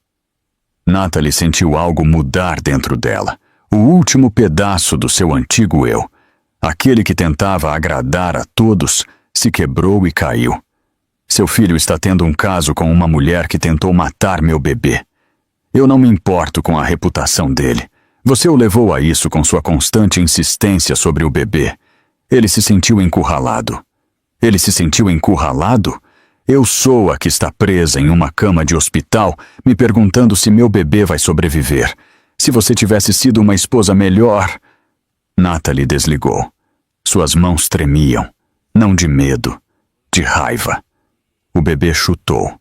Natalie sentiu algo mudar dentro dela. O último pedaço do seu antigo eu. Aquele que tentava agradar a todos, se quebrou e caiu. Seu filho está tendo um caso com uma mulher que tentou matar meu bebê. Eu não me importo com a reputação dele. Você o levou a isso com sua constante insistência sobre o bebê. Ele se sentiu encurralado. Ele se sentiu encurralado? Eu sou a que está presa em uma cama de hospital, me perguntando se meu bebê vai sobreviver. Se você tivesse sido uma esposa melhor... Natalie desligou. Suas mãos tremiam. Não de medo, de raiva. O bebê chutou.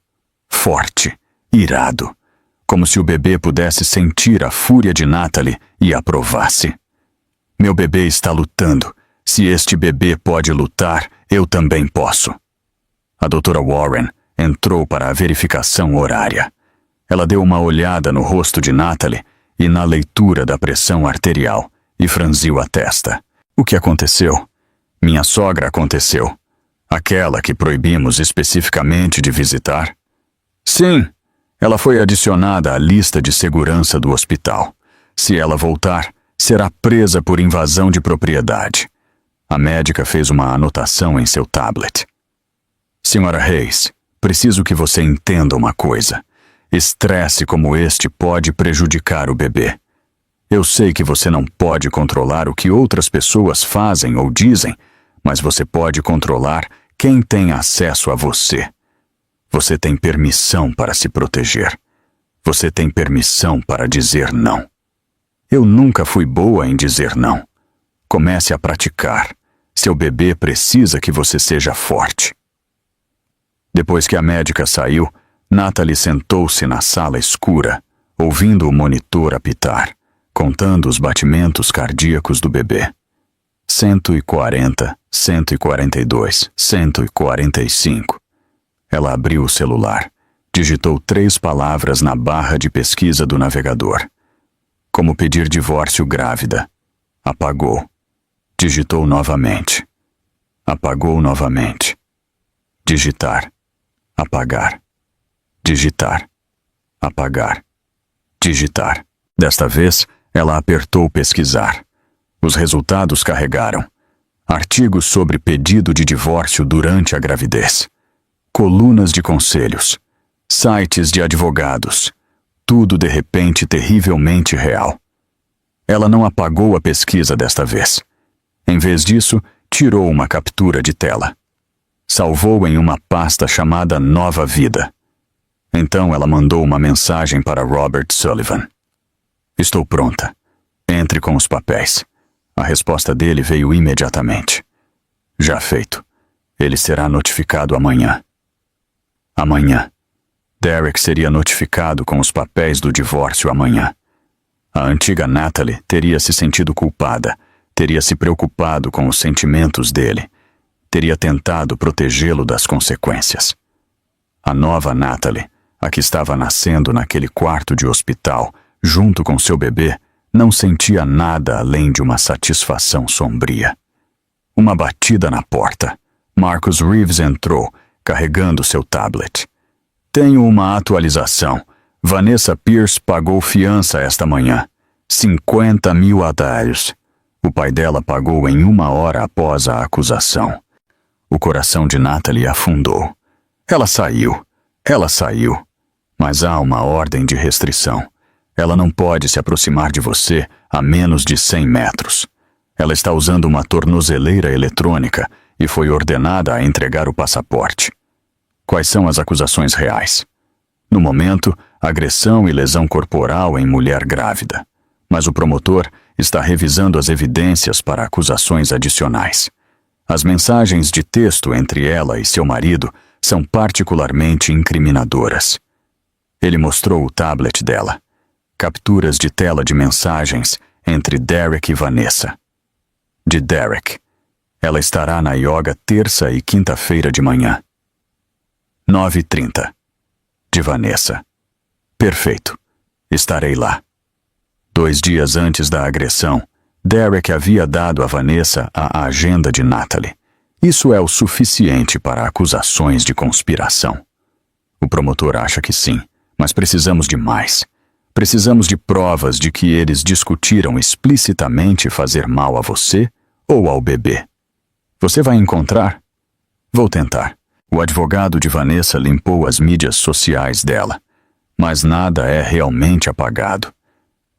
Forte, irado. Como se o bebê pudesse sentir a fúria de Natalie e aprovasse. Meu bebê está lutando. Se este bebê pode lutar, eu também posso. A doutora Warren entrou para a verificação horária. Ela deu uma olhada no rosto de Natalie e na leitura da pressão arterial e franziu a testa. O que aconteceu? Minha sogra aconteceu. Aquela que proibimos especificamente de visitar? Sim, ela foi adicionada à lista de segurança do hospital. Se ela voltar, será presa por invasão de propriedade. A médica fez uma anotação em seu tablet. Senhora Reis, preciso que você entenda uma coisa. Estresse como este pode prejudicar o bebê. Eu sei que você não pode controlar o que outras pessoas fazem ou dizem, mas você pode controlar quem tem acesso a você. Você tem permissão para se proteger. Você tem permissão para dizer não. Eu nunca fui boa em dizer não. Comece a praticar. Seu bebê precisa que você seja forte. Depois que a médica saiu, Natalie sentou-se na sala escura, ouvindo o monitor apitar, contando os batimentos cardíacos do bebê. 140, 142, 145. Ela abriu o celular, digitou 3 palavras na barra de pesquisa do navegador. Como pedir divórcio grávida. Apagou. Digitou novamente. Apagou novamente. Digitar. Apagar. Digitar. Apagar. Digitar. Desta vez, ela apertou pesquisar. Os resultados carregaram. Artigos sobre pedido de divórcio durante a gravidez. Colunas de conselhos. Sites de advogados. Tudo de repente terrivelmente real. Ela não apagou a pesquisa desta vez. Em vez disso, tirou uma captura de tela. Salvou em uma pasta chamada Nova Vida. Então ela mandou uma mensagem para Robert Sullivan. Estou pronta. Entre com os papéis. A resposta dele veio imediatamente. Já feito. Ele será notificado amanhã. Amanhã. Derek seria notificado com os papéis do divórcio amanhã. A antiga Natalie teria se sentido culpada, teria se preocupado com os sentimentos dele, teria tentado protegê-lo das consequências. A nova Natalie, a que estava nascendo naquele quarto de hospital, junto com seu bebê, não sentia nada além de uma satisfação sombria. Uma batida na porta. Marcus Reeves entrou, carregando seu tablet. Tenho uma atualização. Vanessa Pierce pagou fiança esta manhã. 50 mil adários. O pai dela pagou em 1 hora após a acusação. O coração de Natalie afundou. Ela saiu. Mas há uma ordem de restrição. Ela não pode se aproximar de você a menos de 100 metros. Ela está usando uma tornozeleira eletrônica e foi ordenada a entregar o passaporte. Quais são as acusações reais? No momento, agressão e lesão corporal em mulher grávida. Mas o promotor está revisando as evidências para acusações adicionais. As mensagens de texto entre ela e seu marido são particularmente incriminadoras. Ele mostrou o tablet dela. Capturas de tela de mensagens entre Derek e Vanessa. De Derek. Ela estará na yoga terça e quinta-feira de manhã. 9h30. De Vanessa. Perfeito. Estarei lá. 2 dias antes da agressão, Derek havia dado a Vanessa a agenda de Natalie. Isso é o suficiente para acusações de conspiração. O promotor acha que sim, mas precisamos de mais. Precisamos de provas de que eles discutiram explicitamente fazer mal a você ou ao bebê. Você vai encontrar? Vou tentar. O advogado de Vanessa limpou as mídias sociais dela, mas nada é realmente apagado.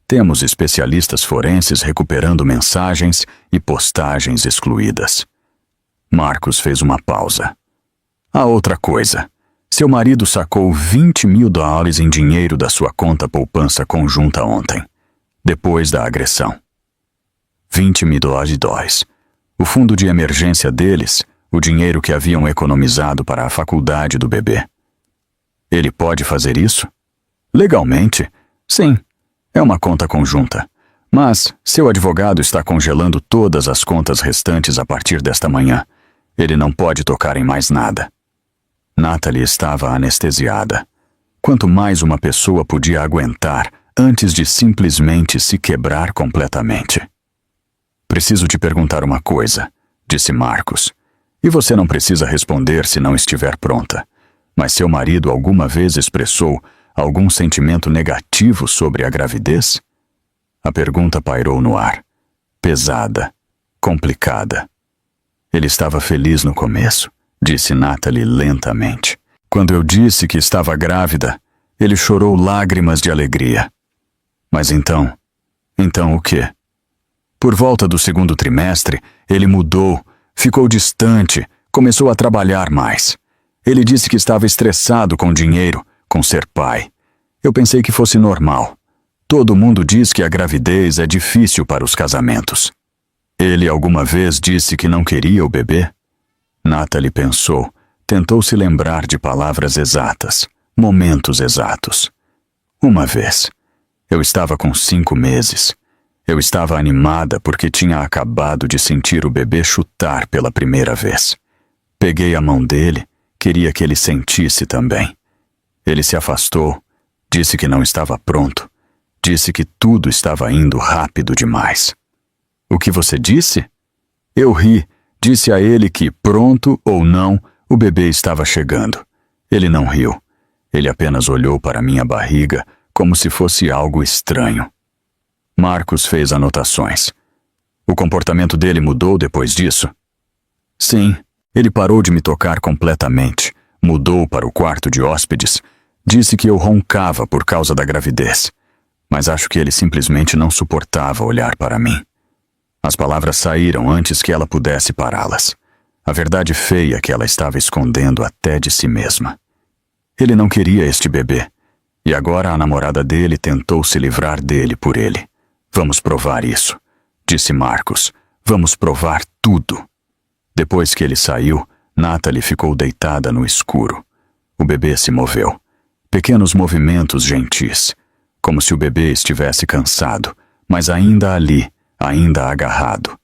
Temos especialistas forenses recuperando mensagens e postagens excluídas. Marcos fez uma pausa. Há outra coisa. Seu marido sacou $20 mil em dinheiro da sua conta poupança conjunta ontem, depois da agressão. $20 mil. O fundo de emergência deles, o dinheiro que haviam economizado para a faculdade do bebê. Ele pode fazer isso? Legalmente, sim. É uma conta conjunta. Mas seu advogado está congelando todas as contas restantes a partir desta manhã. Ele não pode tocar em mais nada. Natalie estava anestesiada. Quanto mais uma pessoa podia aguentar antes de simplesmente se quebrar completamente. Preciso te perguntar uma coisa, disse Marcos. E você não precisa responder se não estiver pronta. Mas seu marido alguma vez expressou algum sentimento negativo sobre a gravidez? A pergunta pairou no ar. Pesada. Complicada. Ele estava feliz no começo, disse Natalie lentamente. Quando eu disse que estava grávida, ele chorou lágrimas de alegria. Mas então o quê? Por volta do 2º trimestre, ele mudou, ficou distante, começou a trabalhar mais. Ele disse que estava estressado com dinheiro, com ser pai. Eu pensei que fosse normal. Todo mundo diz que a gravidez é difícil para os casamentos. Ele alguma vez disse que não queria o bebê? Natalie pensou, tentou se lembrar de palavras exatas, momentos exatos. Uma vez. Eu estava com 5 meses. Eu estava animada porque tinha acabado de sentir o bebê chutar pela primeira vez. Peguei a mão dele, queria que ele sentisse também. Ele se afastou, disse que não estava pronto, disse que tudo estava indo rápido demais. O que você disse? Eu ri, disse a ele que, pronto ou não, o bebê estava chegando. Ele não riu. Ele apenas olhou para minha barriga como se fosse algo estranho. Marcos fez anotações. O comportamento dele mudou depois disso? Sim, ele parou de me tocar completamente, mudou para o quarto de hóspedes, disse que eu roncava por causa da gravidez, mas acho que ele simplesmente não suportava olhar para mim. As palavras saíram antes que ela pudesse pará-las. A verdade feia que ela estava escondendo até de si mesma. Ele não queria este bebê, e agora a namorada dele tentou se livrar dele por ele. Vamos provar isso, disse Marcus. Vamos provar tudo. Depois que ele saiu, Natalie ficou deitada no escuro. O bebê se moveu. Pequenos movimentos gentis, como se o bebê estivesse cansado, mas ainda ali, ainda agarrado.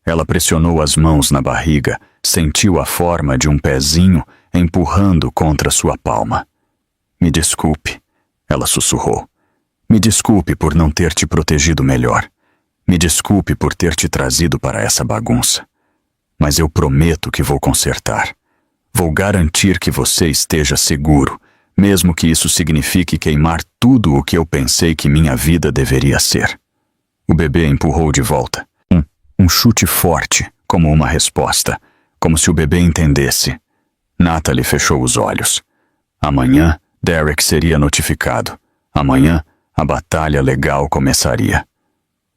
Ela pressionou as mãos na barriga, sentiu a forma de um pezinho empurrando contra sua palma. Me desculpe, ela sussurrou. Me desculpe por não ter te protegido melhor. Me desculpe por ter te trazido para essa bagunça. Mas eu prometo que vou consertar. Vou garantir que você esteja seguro, mesmo que isso signifique queimar tudo o que eu pensei que minha vida deveria ser. O bebê empurrou de volta. Um chute forte, como uma resposta, como se o bebê entendesse. Natalie fechou os olhos. Amanhã, Derek seria notificado. Amanhã, a batalha legal começaria.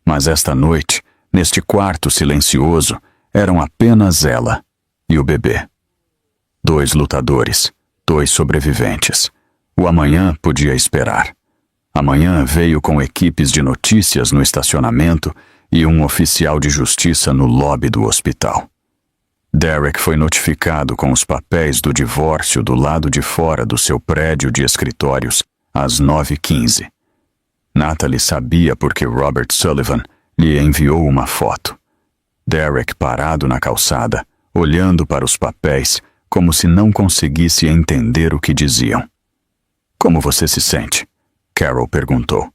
Mas esta noite, neste quarto silencioso, eram apenas ela e o bebê. 2 lutadores, 2 sobreviventes. O amanhã podia esperar. Amanhã veio com equipes de notícias no estacionamento e um oficial de justiça no lobby do hospital. Derek foi notificado com os papéis do divórcio do lado de fora do seu prédio de escritórios às 9h15. Natalie sabia porque Robert Sullivan lhe enviou uma foto. Derek parado na calçada, olhando para os papéis, como se não conseguisse entender o que diziam. Como você se sente? Carol perguntou.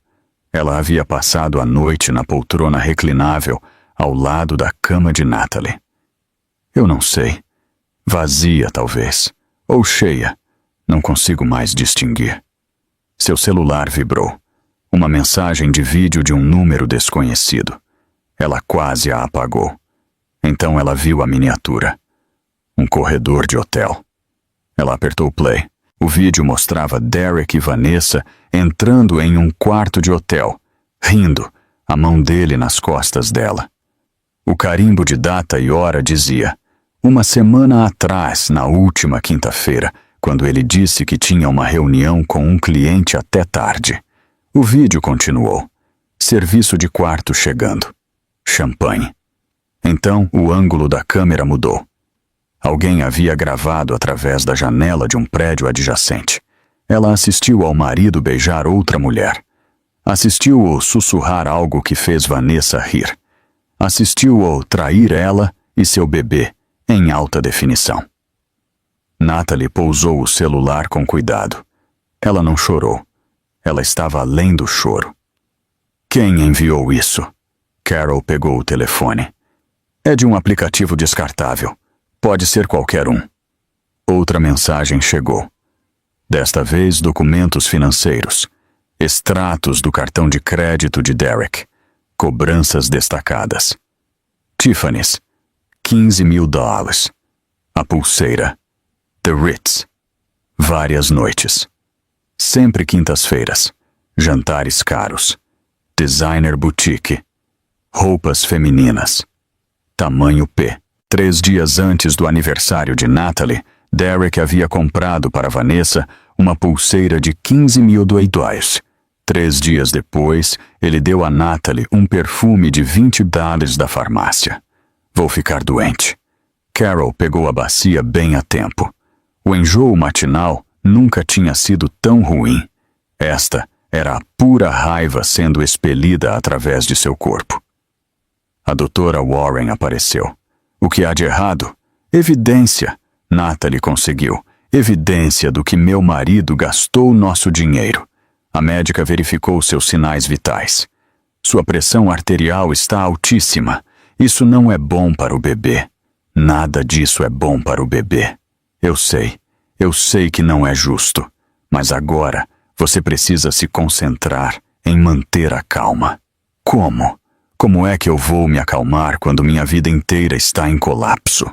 Ela havia passado a noite na poltrona reclinável, ao lado da cama de Natalie. Eu não sei. Vazia, talvez. Ou cheia. Não consigo mais distinguir. Seu celular vibrou. Uma mensagem de vídeo de um número desconhecido. Ela quase a apagou. Então ela viu a miniatura. Um corredor de hotel. Ela apertou play. O vídeo mostrava Derek e Vanessa entrando em um quarto de hotel, rindo, a mão dele nas costas dela. O carimbo de data e hora dizia: 1 semana atrás, na última quinta-feira, quando ele disse que tinha uma reunião com um cliente até tarde. O vídeo continuou. Serviço de quarto chegando. Champanhe. Então o ângulo da câmera mudou. Alguém havia gravado através da janela de um prédio adjacente. Ela assistiu ao marido beijar outra mulher. Assistiu-o sussurrar algo que fez Vanessa rir. Assistiu-o trair ela e seu bebê, em alta definição. Natalie pousou o celular com cuidado. Ela não chorou. Ela estava além do choro. Quem enviou isso? Carol pegou o telefone. É de um aplicativo descartável. Pode ser qualquer um. Outra mensagem chegou. Desta vez, documentos financeiros. Extratos do cartão de crédito de Derek. Cobranças destacadas. Tiffany's. $15.000. A pulseira. The Ritz. Várias noites. Sempre quintas-feiras. Jantares caros. Designer boutique. Roupas femininas. Tamanho P. 3 dias antes do aniversário de Natalie, Derek havia comprado para Vanessa uma pulseira de $15.000. 3 dias depois, ele deu a Natalie um perfume de $20 da farmácia. Vou ficar doente. Carol pegou a bacia bem a tempo. O enjoo matinal nunca tinha sido tão ruim. Esta era a pura raiva sendo expelida através de seu corpo. A doutora Warren apareceu. O que há de errado? Evidência. Natalie conseguiu. Evidência do que meu marido gastou nosso dinheiro. A médica verificou seus sinais vitais. Sua pressão arterial está altíssima. Isso não é bom para o bebê. Nada disso é bom para o bebê. Eu sei que não é justo. Mas agora você precisa se concentrar em manter a calma. Como? Como é que eu vou me acalmar quando minha vida inteira está em colapso?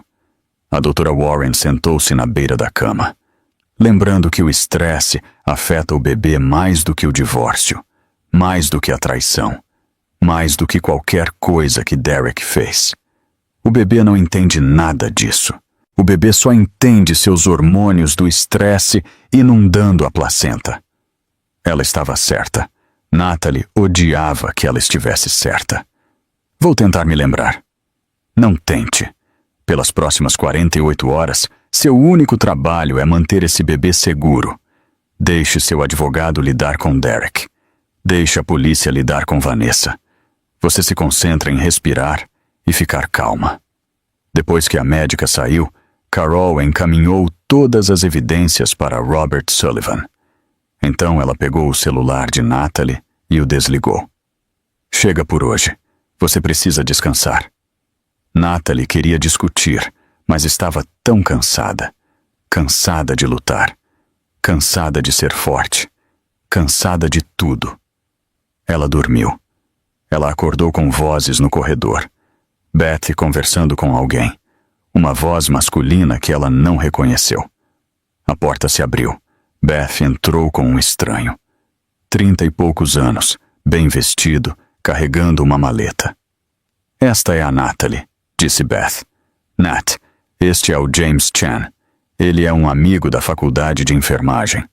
A doutora Warren sentou-se na beira da cama, lembrando que o estresse afeta o bebê mais do que o divórcio, mais do que a traição, mais do que qualquer coisa que Derek fez. O bebê não entende nada disso. O bebê só entende seus hormônios do estresse inundando a placenta. Ela estava certa. Natalie odiava que ela estivesse certa. Vou tentar me lembrar. Não tente. Pelas próximas 48 horas, seu único trabalho é manter esse bebê seguro. Deixe seu advogado lidar com Derek. Deixe a polícia lidar com Vanessa. Você se concentra em respirar e ficar calma. Depois que a médica saiu, Carol encaminhou todas as evidências para Robert Sullivan. Então ela pegou o celular de Natalie e o desligou. Chega por hoje. Você precisa descansar. Natalie queria discutir, mas estava tão cansada. Cansada de lutar. Cansada de ser forte. Cansada de tudo. Ela dormiu. Ela acordou com vozes no corredor. Beth conversando com alguém. Uma voz masculina que ela não reconheceu. A porta se abriu. Beth entrou com um estranho. 30 e poucos anos, bem vestido, carregando uma maleta. Esta é a Natalie, disse Beth. Nat, este é o James Chan. Ele é um amigo da faculdade de enfermagem.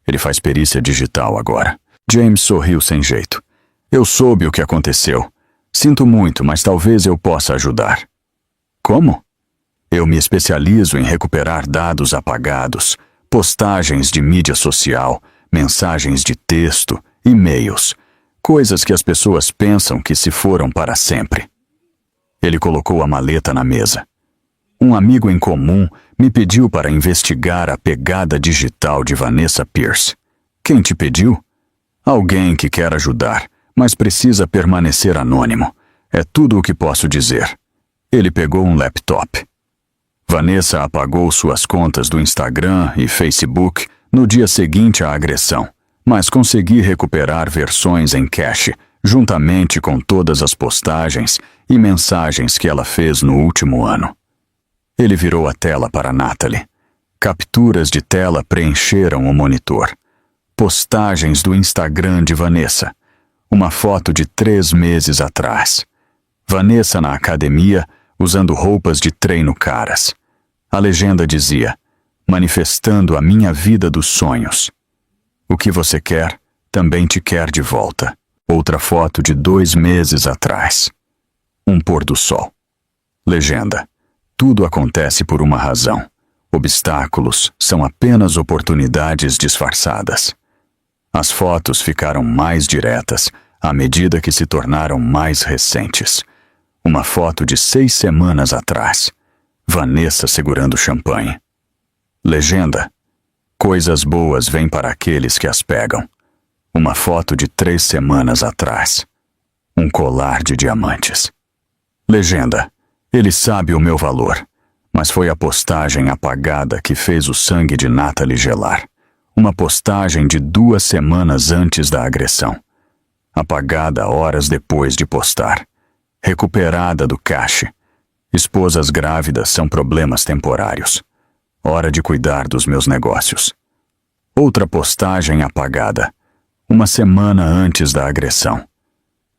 Ele faz perícia digital agora. James sorriu sem jeito. Eu soube o que aconteceu. Sinto muito, mas talvez eu possa ajudar. Como? Eu me especializo em recuperar dados apagados, postagens de mídia social, mensagens de texto, e-mails, coisas que as pessoas pensam que se foram para sempre. Ele colocou a maleta na mesa. Um amigo em comum me pediu para investigar a pegada digital de Vanessa Pierce. Quem te pediu? Alguém que quer ajudar, mas precisa permanecer anônimo. É tudo o que posso dizer. Ele pegou um laptop. Vanessa apagou suas contas do Instagram e Facebook no dia seguinte à agressão, mas consegui recuperar versões em cache, juntamente com todas as postagens e mensagens que ela fez no último ano. Ele virou a tela para Natalie. Capturas de tela preencheram o monitor. Postagens do Instagram de Vanessa. Uma foto de 3 meses atrás. Vanessa na academia, usando roupas de treino caras. A legenda dizia: manifestando a minha vida dos sonhos. O que você quer, também te quer de volta. Outra foto de 2 meses atrás. Um pôr do sol. Legenda: tudo acontece por uma razão. Obstáculos são apenas oportunidades disfarçadas. As fotos ficaram mais diretas à medida que se tornaram mais recentes. Uma foto de 6 semanas atrás. Vanessa segurando champanhe. Legenda: coisas boas vêm para aqueles que as pegam. Uma foto de 3 semanas atrás. Um colar de diamantes. Legenda: ele sabe o meu valor, mas foi a postagem apagada que fez o sangue de Natalie gelar. Uma postagem de 2 semanas antes da agressão. Apagada horas depois de postar. Recuperada do cache. Esposas grávidas são problemas temporários. Hora de cuidar dos meus negócios. Outra postagem apagada. 1 semana antes da agressão.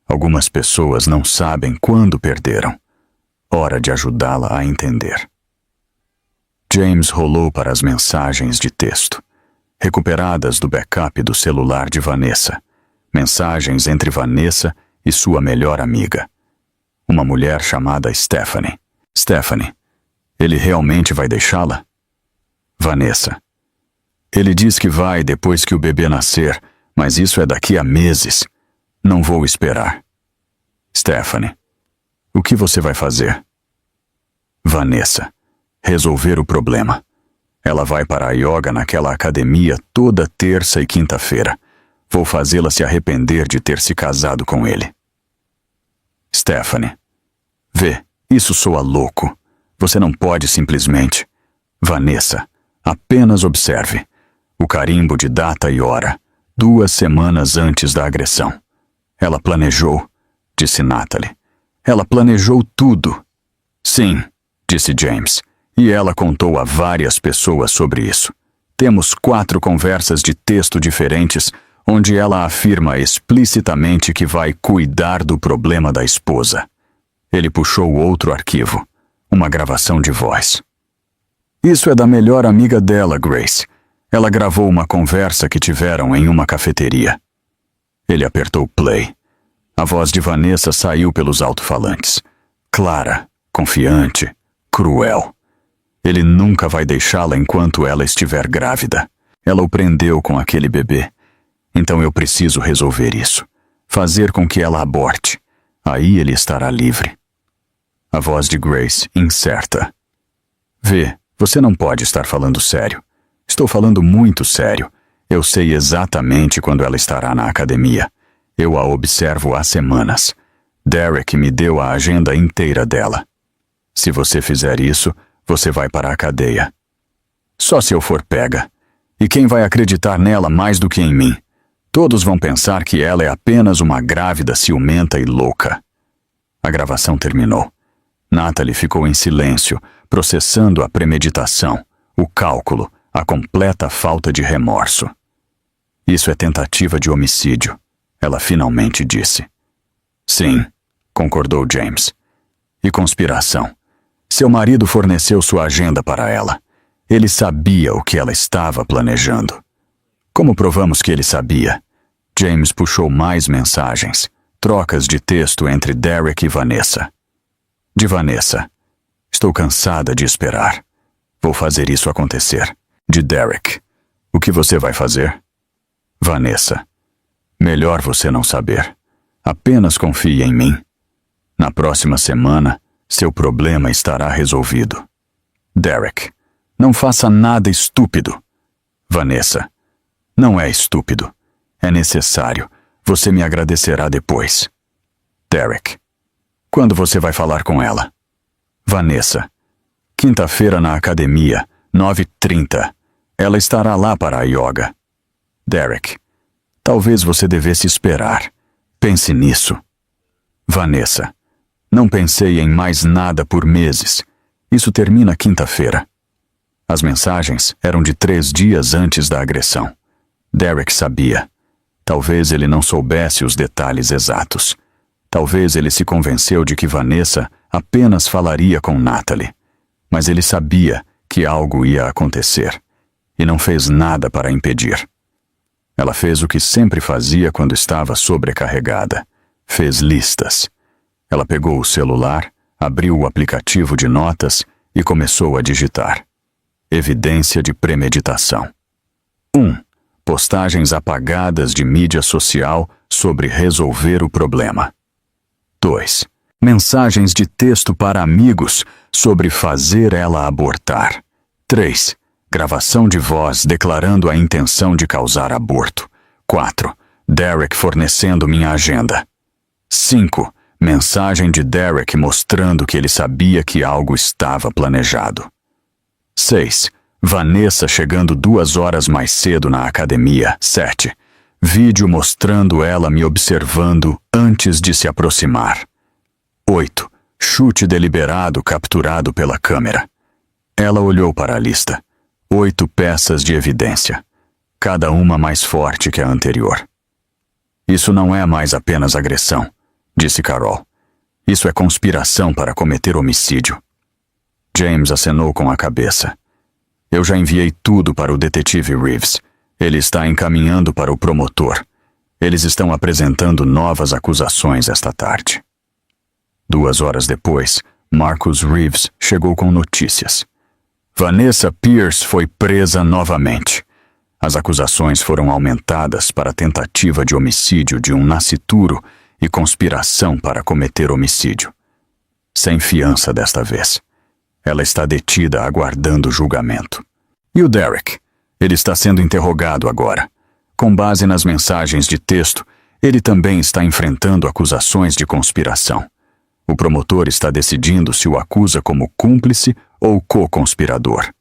Algumas pessoas não sabem quando perderam. Hora de ajudá-la a entender. James rolou para as mensagens de texto, recuperadas do backup do celular de Vanessa. Mensagens entre Vanessa e sua melhor amiga. Uma mulher chamada Stephanie. Stephanie, ele realmente vai deixá-la? Vanessa. Ele diz que vai depois que o bebê nascer, mas isso é daqui a meses. Não vou esperar. Stephanie. O que você vai fazer? Vanessa. Resolver o problema. Ela vai para a yoga naquela academia toda terça e quinta-feira. Vou fazê-la se arrepender de ter se casado com ele. Stephanie. Vê, isso soa louco. Você não pode simplesmente... Vanessa, apenas observe. O carimbo de data e hora, 2 semanas antes da agressão. Ela planejou, disse Natalie. Ela planejou tudo. Sim, disse James, e ela contou a várias pessoas sobre isso. Temos 4 conversas de texto diferentes onde ela afirma explicitamente que vai cuidar do problema da esposa. Ele puxou outro arquivo, uma gravação de voz. Isso é da melhor amiga dela, Grace. Ela gravou uma conversa que tiveram em uma cafeteria. Ele apertou play. A voz de Vanessa saiu pelos alto-falantes. Clara, confiante, cruel. Ele nunca vai deixá-la enquanto ela estiver grávida. Ela o prendeu com aquele bebê. Então eu preciso resolver isso. Fazer com que ela aborte. Aí ele estará livre. A voz de Grace, incerta. Vê, você não pode estar falando sério. Estou falando muito sério. Eu sei exatamente quando ela estará na academia. Eu a observo há semanas. Derek me deu a agenda inteira dela. Se você fizer isso, você vai para a cadeia. Só se eu for pega. E quem vai acreditar nela mais do que em mim? Todos vão pensar que ela é apenas uma grávida ciumenta e louca. A gravação terminou. Natalie ficou em silêncio, processando a premeditação, o cálculo, a completa falta de remorso. Isso é tentativa de homicídio, ela finalmente disse. Sim, concordou James. E conspiração. Seu marido forneceu sua agenda para ela. Ele sabia o que ela estava planejando. Como provamos que ele sabia? James puxou mais mensagens, trocas de texto entre Derek e Vanessa. De Vanessa. Estou cansada de esperar. Vou fazer isso acontecer. De Derek. O que você vai fazer? Vanessa. Melhor você não saber. Apenas confie em mim. Na próxima semana, seu problema estará resolvido. Derek. Não faça nada estúpido. Vanessa. Não é estúpido. É necessário. Você me agradecerá depois. Derek. Quando você vai falar com ela? Vanessa. Quinta-feira na academia, 9h30. Ela estará lá para a yoga. Derek. Talvez você devesse esperar. Pense nisso. Vanessa. Não pensei em mais nada por meses. Isso termina quinta-feira. As mensagens eram de 3 dias antes da agressão. Derek sabia. Talvez ele não soubesse os detalhes exatos. Talvez ele se convenceu de que Vanessa apenas falaria com Natalie. Mas ele sabia que algo ia acontecer. E não fez nada para impedir. Ela fez o que sempre fazia quando estava sobrecarregada. Fez listas. Ela pegou o celular, abriu o aplicativo de notas e começou a digitar. Evidência de premeditação. 1. Postagens apagadas de mídia social sobre resolver o problema. 2. Mensagens de texto para amigos sobre fazer ela abortar. 3. Gravação de voz declarando a intenção de causar aborto. 4. Derek fornecendo minha agenda. 5. Mensagem de Derek mostrando que ele sabia que algo estava planejado. 6. Vanessa chegando 2 horas mais cedo na academia. 7. Vídeo mostrando ela me observando antes de se aproximar. 8. Chute deliberado capturado pela câmera. Ela olhou para a lista. 8 peças de evidência, cada uma mais forte que a anterior. Isso não é mais apenas agressão, disse Carol. Isso é conspiração para cometer homicídio. James acenou com a cabeça. Eu já enviei tudo para o detetive Reeves. Ele está encaminhando para o promotor. Eles estão apresentando novas acusações esta tarde. 2 horas depois, Marcus Reeves chegou com notícias. Vanessa Pierce foi presa novamente. As acusações foram aumentadas para tentativa de homicídio de um nascituro e conspiração para cometer homicídio. Sem fiança desta vez. Ela está detida aguardando julgamento. E o Derek? Ele está sendo interrogado agora. Com base nas mensagens de texto, ele também está enfrentando acusações de conspiração. O promotor está decidindo se o acusa como cúmplice ou co-conspirador.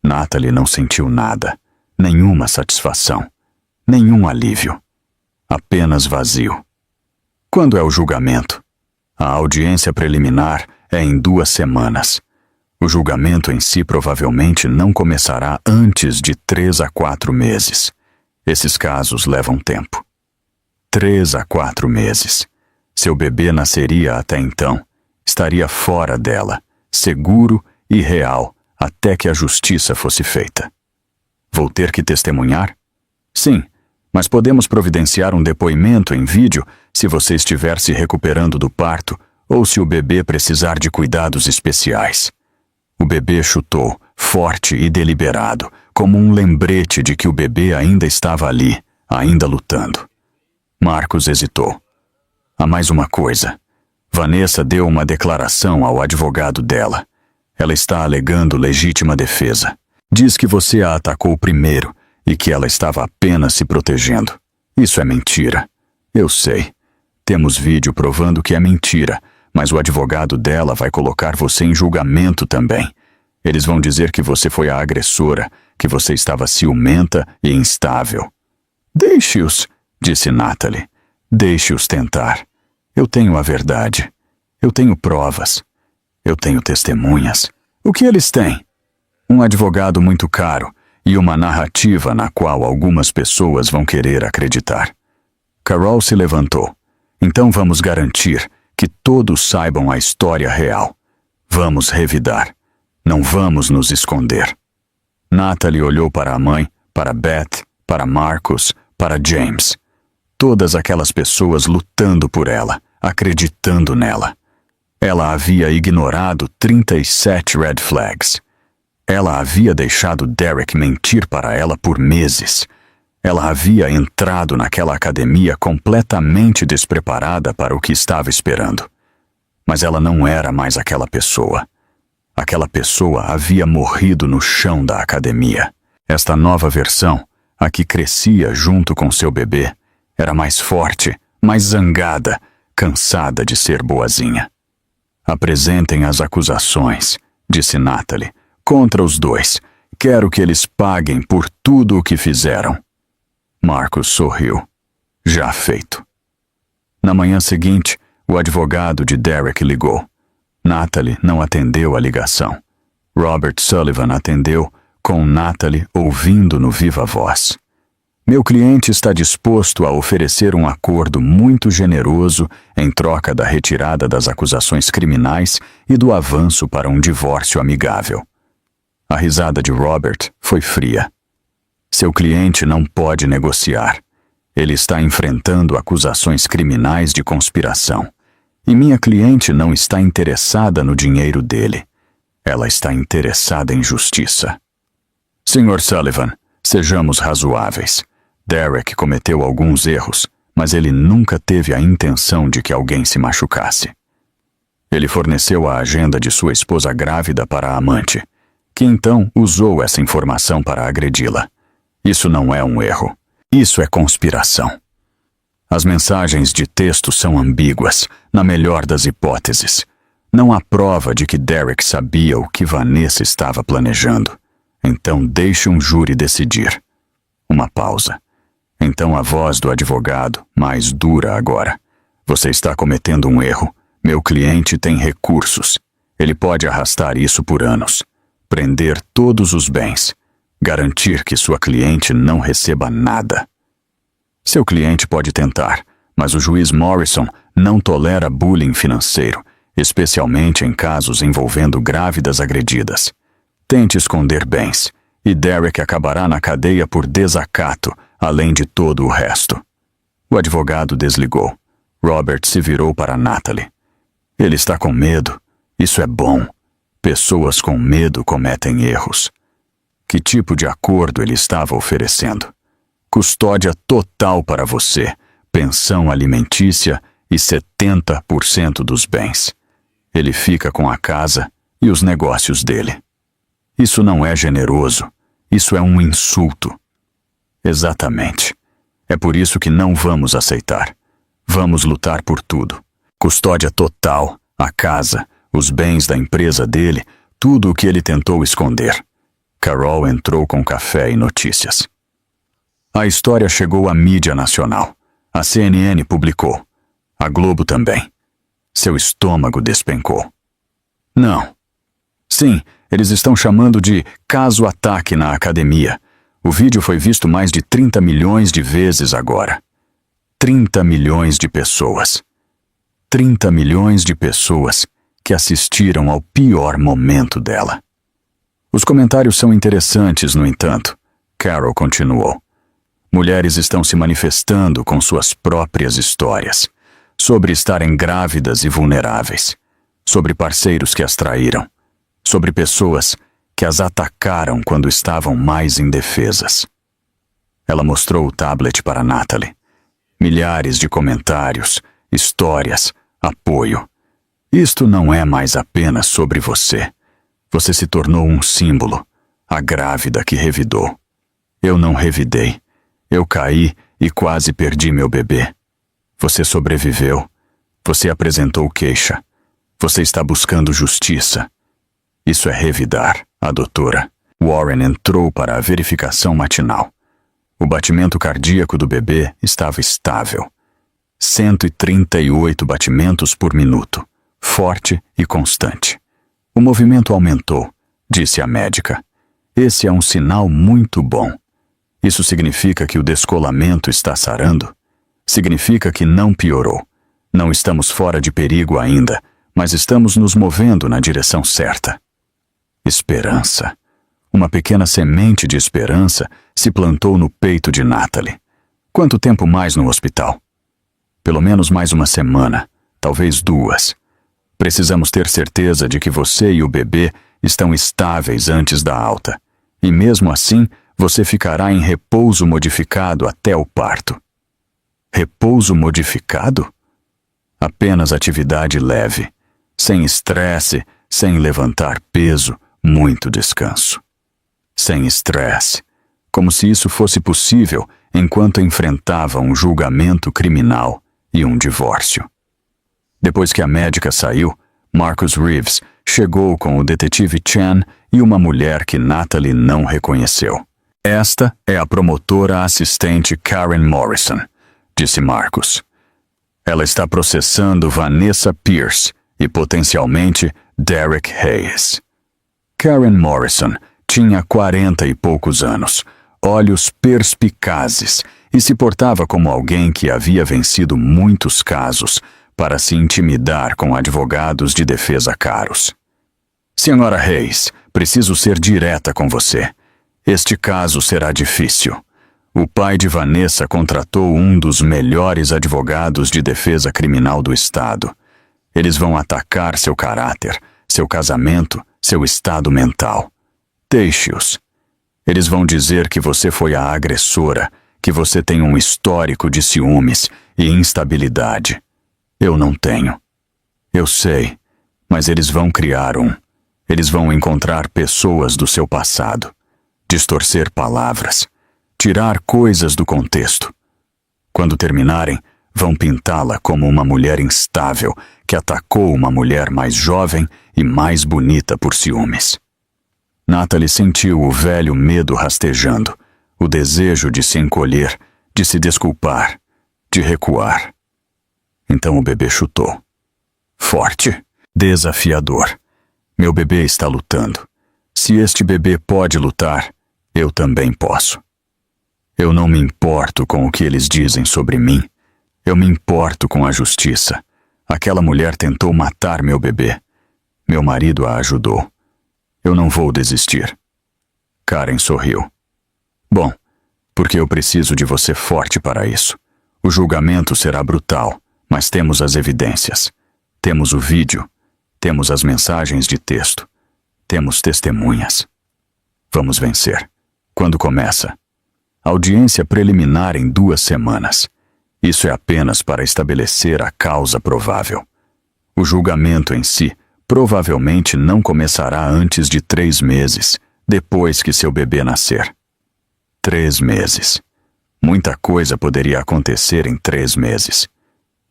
Natalie não sentiu nada, nenhuma satisfação, nenhum alívio. Apenas vazio. Quando é o julgamento? A audiência preliminar é em 2 semanas. O julgamento em si provavelmente não começará antes de 3 a 4 meses. Esses casos levam tempo. 3 a 4 meses. Seu bebê nasceria até então. Estaria fora dela, seguro e real, até que a justiça fosse feita. Vou ter que testemunhar? Sim, mas podemos providenciar um depoimento em vídeo se você estiver se recuperando do parto ou se o bebê precisar de cuidados especiais. O bebê chutou, forte e deliberado, como um lembrete de que o bebê ainda estava ali, ainda lutando. Marcos hesitou. Há mais uma coisa. Vanessa deu uma declaração ao advogado dela. Ela está alegando legítima defesa. Diz que você a atacou primeiro e que ela estava apenas se protegendo. Isso é mentira. Eu sei. Temos vídeo provando que é mentira, mas o advogado dela vai colocar você em julgamento também. Eles vão dizer que você foi a agressora, que você estava ciumenta e instável. Deixe-os, disse Natalie. Deixe-os tentar. Eu tenho a verdade. Eu tenho provas. Eu tenho testemunhas. O que eles têm? Um advogado muito caro e uma narrativa na qual algumas pessoas vão querer acreditar. Carol se levantou. Então vamos garantir que todos saibam a história real. Vamos revidar. Não vamos nos esconder. Natalie olhou para a mãe, para Beth, para Marcos, para James. Todas aquelas pessoas lutando por ela, acreditando nela. Ela havia ignorado 37 red flags. Ela havia deixado Derek mentir para ela por meses. Ela havia entrado naquela academia completamente despreparada para o que estava esperando. Mas ela não era mais aquela pessoa. Aquela pessoa havia morrido no chão da academia. Esta nova versão, a que crescia junto com seu bebê, era mais forte, mais zangada, cansada de ser boazinha. Apresentem as acusações, disse Natalie, contra os dois. Quero que eles paguem por tudo o que fizeram. Marcos sorriu. Já feito. Na manhã seguinte, o advogado de Derek ligou. Natalie não atendeu a ligação. Robert Sullivan atendeu, com Natalie ouvindo no viva voz. Meu cliente está disposto a oferecer um acordo muito generoso em troca da retirada das acusações criminais e do avanço para um divórcio amigável. A risada de Robert foi fria. Seu cliente não pode negociar. Ele está enfrentando acusações criminais de conspiração. E minha cliente não está interessada no dinheiro dele. Ela está interessada em justiça. Sr. Sullivan, sejamos razoáveis. Derek cometeu alguns erros, mas ele nunca teve a intenção de que alguém se machucasse. Ele forneceu a agenda de sua esposa grávida para a amante, que então usou essa informação para agredi-la. Isso não é um erro. Isso é conspiração. As mensagens de texto são ambíguas, na melhor das hipóteses. Não há prova de que Derek sabia o que Vanessa estava planejando. Então deixe um júri decidir. Uma pausa. Então a voz do advogado, mais dura agora. Você está cometendo um erro. Meu cliente tem recursos. Ele pode arrastar isso por anos. Prender todos os bens. Garantir que sua cliente não receba nada. Seu cliente pode tentar, mas o juiz Morrison não tolera bullying financeiro, especialmente em casos envolvendo grávidas agredidas. Tente esconder bens, e Derek acabará na cadeia por desacato, além de todo o resto. O advogado desligou. Robert se virou para Natalie. Ele está com medo. Isso é bom. Pessoas com medo cometem erros. Que tipo de acordo ele estava oferecendo? Custódia total para você, pensão alimentícia e 70% dos bens. Ele fica com a casa e os negócios dele. Isso não é generoso. Isso é um insulto. Exatamente. É por isso que não vamos aceitar. Vamos lutar por tudo. Custódia total, a casa, os bens da empresa dele, tudo o que ele tentou esconder. Carol entrou com café e notícias. A história chegou à mídia nacional. A CNN publicou. A Globo também. Seu estômago despencou. Não. Sim, eles estão chamando de caso ataque na academia. O vídeo foi visto mais de 30 milhões de vezes agora. 30 milhões de pessoas. 30 milhões de pessoas que assistiram ao pior momento dela. Os comentários são interessantes, no entanto, Carol continuou. Mulheres estão se manifestando com suas próprias histórias, sobre estarem grávidas e vulneráveis, sobre parceiros que as traíram, sobre pessoas que as atacaram quando estavam mais indefesas. Ela mostrou o tablet para Natalie. Milhares de comentários, histórias, apoio. Isto não é mais apenas sobre você. Você se tornou um símbolo, a grávida que revidou. Eu não revidei. Eu caí e quase perdi meu bebê. Você sobreviveu. Você apresentou queixa. Você está buscando justiça. Isso é revidar, a doutora. Warren entrou para a verificação matinal. O batimento cardíaco do bebê estava estável. 138 batimentos por minuto, forte e constante. O movimento aumentou, disse a médica. Esse é um sinal muito bom. Isso significa que o descolamento está sarando? Significa que não piorou. Não estamos fora de perigo ainda, mas estamos nos movendo na direção certa. Esperança. Uma pequena semente de esperança se plantou no peito de Natalie. Quanto tempo mais no hospital? Pelo menos mais uma semana, talvez 2. Precisamos ter certeza de que você e o bebê estão estáveis antes da alta. E mesmo assim, você ficará em repouso modificado até o parto. Repouso modificado? Apenas atividade leve, sem estresse, sem levantar peso, muito descanso. Sem estresse, como se isso fosse possível enquanto enfrentava um julgamento criminal e um divórcio. Depois que a médica saiu, Marcus Reeves chegou com o detetive Chan e uma mulher que Natalie não reconheceu. Esta é a promotora assistente Karen Morrison, disse Marcus. Ela está processando Vanessa Pierce e potencialmente Derek Hayes. Karen Morrison tinha 40 e poucos anos, olhos perspicazes e se portava como alguém que havia vencido muitos casos para se intimidar com advogados de defesa caros. Senhora Hayes, preciso ser direta com você. Este caso será difícil. O pai de Vanessa contratou um dos melhores advogados de defesa criminal do estado. Eles vão atacar seu caráter, seu casamento, seu estado mental. Deixe-os. Eles vão dizer que você foi a agressora, que você tem um histórico de ciúmes e instabilidade. Eu não tenho. Eu sei, mas eles vão criar um. Eles vão encontrar pessoas do seu passado, distorcer palavras, tirar coisas do contexto. Quando terminarem, vão pintá-la como uma mulher instável que atacou uma mulher mais jovem e mais bonita por ciúmes. Natalie sentiu o velho medo rastejando, o desejo de se encolher, de se desculpar, de recuar. Então o bebê chutou. Forte, desafiador. Meu bebê está lutando. Se este bebê pode lutar, eu também posso. Eu não me importo com o que eles dizem sobre mim. Eu me importo com a justiça. Aquela mulher tentou matar meu bebê. Meu marido a ajudou. Eu não vou desistir. Karen sorriu. Bom, porque eu preciso de você forte para isso. O julgamento será brutal, mas temos as evidências. Temos o vídeo. Temos as mensagens de texto. Temos testemunhas. Vamos vencer. Quando começa? Audiência preliminar em 2 semanas. Isso é apenas para estabelecer a causa provável. O julgamento em si provavelmente não começará antes de 3 meses, depois que seu bebê nascer. 3 meses. Muita coisa poderia acontecer em 3 meses.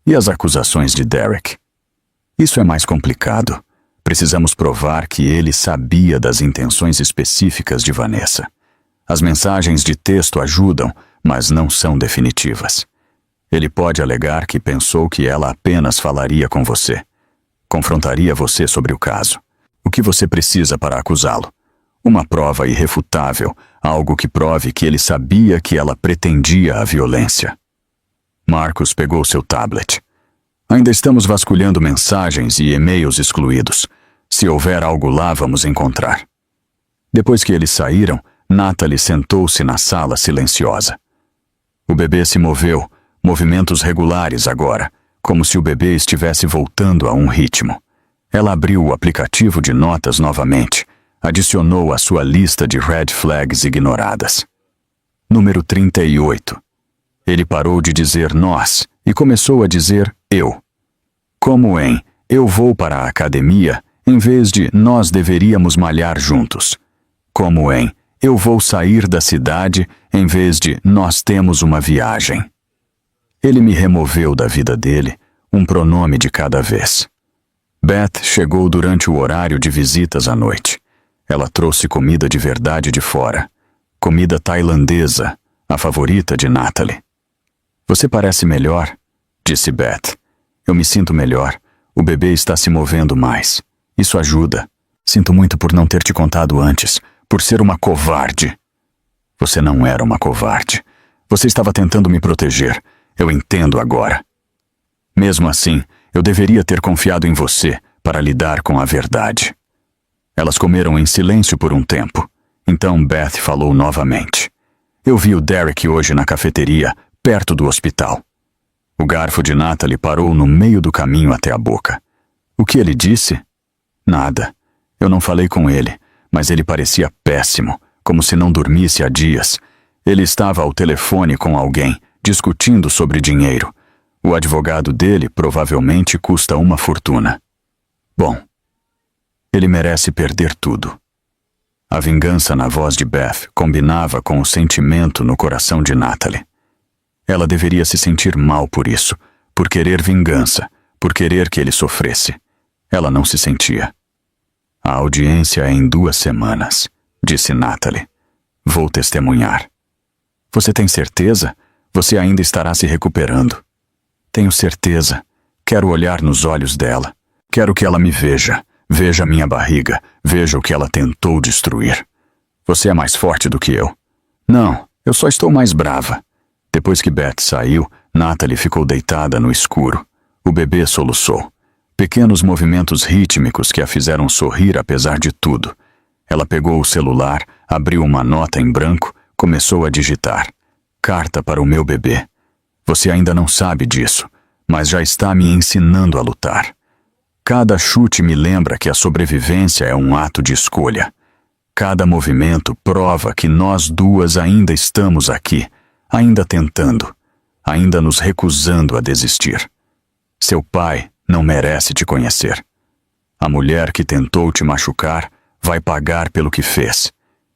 E as acusações de Derek? Isso é mais complicado. Precisamos provar que ele sabia das intenções específicas de Vanessa. As mensagens de texto ajudam, mas não são definitivas. Ele pode alegar que pensou que ela apenas falaria com você. Confrontaria você sobre o caso. O que você precisa para acusá-lo? Uma prova irrefutável, algo que prove que ele sabia que ela pretendia a violência. Marcus pegou seu tablet. Ainda estamos vasculhando mensagens e e-mails excluídos. Se houver algo lá, vamos encontrar. Depois que eles saíram, Natalie sentou-se na sala silenciosa. O bebê se moveu, movimentos regulares agora, como se o bebê estivesse voltando a um ritmo. Ela abriu o aplicativo de notas novamente, adicionou à sua lista de red flags ignoradas. Número 38. Ele parou de dizer nós e começou a dizer eu. Como em eu vou para a academia, em vez de nós deveríamos malhar juntos. Como em eu vou sair da cidade, em vez de nós temos uma viagem. Ele me removeu da vida dele, um pronome de cada vez. Beth chegou durante o horário de visitas à noite. Ela trouxe comida de verdade de fora. Comida tailandesa, a favorita de Natalie. Você parece melhor, disse Beth. Eu me sinto melhor. O bebê está se movendo mais. Isso ajuda. Sinto muito por não ter te contado antes, por ser uma covarde. Você não era uma covarde. Você estava tentando me proteger. Eu entendo agora. Mesmo assim, eu deveria ter confiado em você para lidar com a verdade. Elas comeram em silêncio por um tempo. Então Beth falou novamente. Eu vi o Derek hoje na cafeteria, perto do hospital. O garfo de Natalie parou no meio do caminho até a boca. O que ele disse? Nada. Eu não falei com ele, mas ele parecia péssimo, como se não dormisse há dias. Ele estava ao telefone com alguém, discutindo sobre dinheiro. O advogado dele provavelmente custa uma fortuna. Bom, ele merece perder tudo. A vingança na voz de Beth combinava com o sentimento no coração de Natalie. Ela deveria se sentir mal por isso, por querer vingança, por querer que ele sofresse. Ela não se sentia. A audiência é em 2 semanas, disse Natalie. Vou testemunhar. Você tem certeza? Você ainda estará se recuperando. Tenho certeza. Quero olhar nos olhos dela. Quero que ela me veja. Veja minha barriga. Veja o que ela tentou destruir. Você é mais forte do que eu. Não, eu só estou mais brava. Depois que Beth saiu, Natalie ficou deitada no escuro. O bebê soluçou. Pequenos movimentos rítmicos que a fizeram sorrir apesar de tudo. Ela pegou o celular, abriu uma nota em branco, começou a digitar. Carta para o meu bebê. Você ainda não sabe disso, mas já está me ensinando a lutar. Cada chute me lembra que a sobrevivência é um ato de escolha. Cada movimento prova que nós duas ainda estamos aqui, ainda tentando, ainda nos recusando a desistir. Seu pai não merece te conhecer. A mulher que tentou te machucar vai pagar pelo que fez.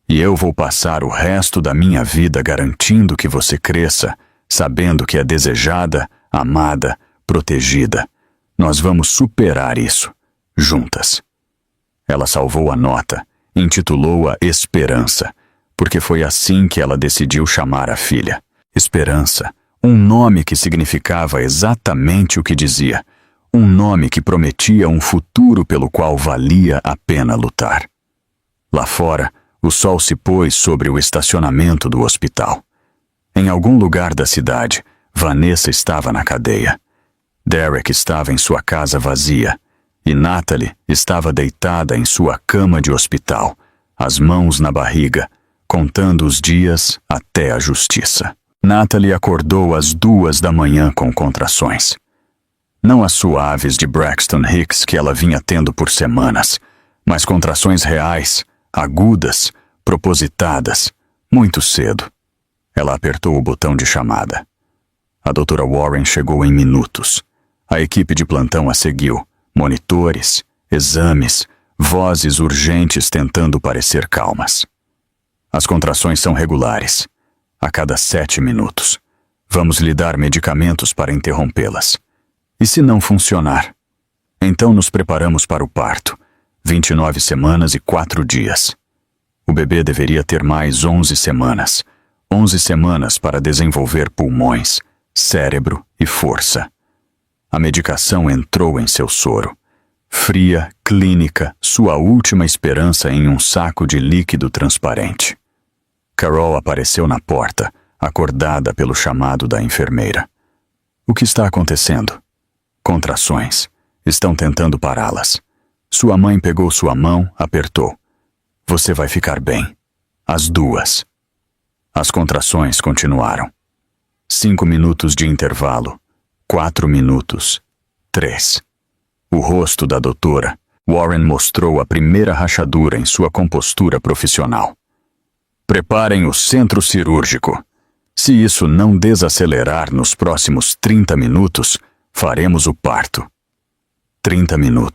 E eu vou passar o resto da minha vida garantindo que você cresça, sabendo que é desejada, amada, protegida. Nós vamos superar isso, juntas. Ela salvou a nota, intitulou-a Esperança, porque foi assim que ela decidiu chamar a filha. Esperança, um nome que significava exatamente o que dizia, um nome que prometia um futuro pelo qual valia a pena lutar. Lá fora, o sol se pôs sobre o estacionamento do hospital. Em algum lugar da cidade, Vanessa estava na cadeia. Derek estava em sua casa vazia, e Natalie estava deitada em sua cama de hospital, as mãos na barriga, contando os dias até a justiça. Natalie acordou às 2 da manhã com contrações. Não as suaves de Braxton Hicks que ela vinha tendo por semanas, mas contrações reais, agudas, propositadas, muito cedo. Ela apertou o botão de chamada. A doutora Warren chegou em minutos. A equipe de plantão a seguiu, monitores, exames, vozes urgentes tentando parecer calmas. As contrações são regulares, a cada 7 minutos. Vamos lhe dar medicamentos para interrompê-las. E se não funcionar? Então nos preparamos para o parto, 29 semanas e 4 dias. O bebê deveria ter mais 11 semanas. 11 semanas para desenvolver pulmões, cérebro e força. A medicação entrou em seu soro. Fria, clínica, sua última esperança em um saco de líquido transparente. Carol apareceu na porta, acordada pelo chamado da enfermeira. O que está acontecendo? Contrações. Estão tentando pará-las. Sua mãe pegou sua mão, apertou. Você vai ficar bem. As duas. As contrações continuaram. 5 minutos de intervalo. 4 minutos. 3. O rosto da doutora, Warren mostrou a primeira rachadura em sua compostura profissional. Preparem o centro cirúrgico. Se isso não desacelerar nos próximos 30 minutos, faremos o parto. 30 minutos.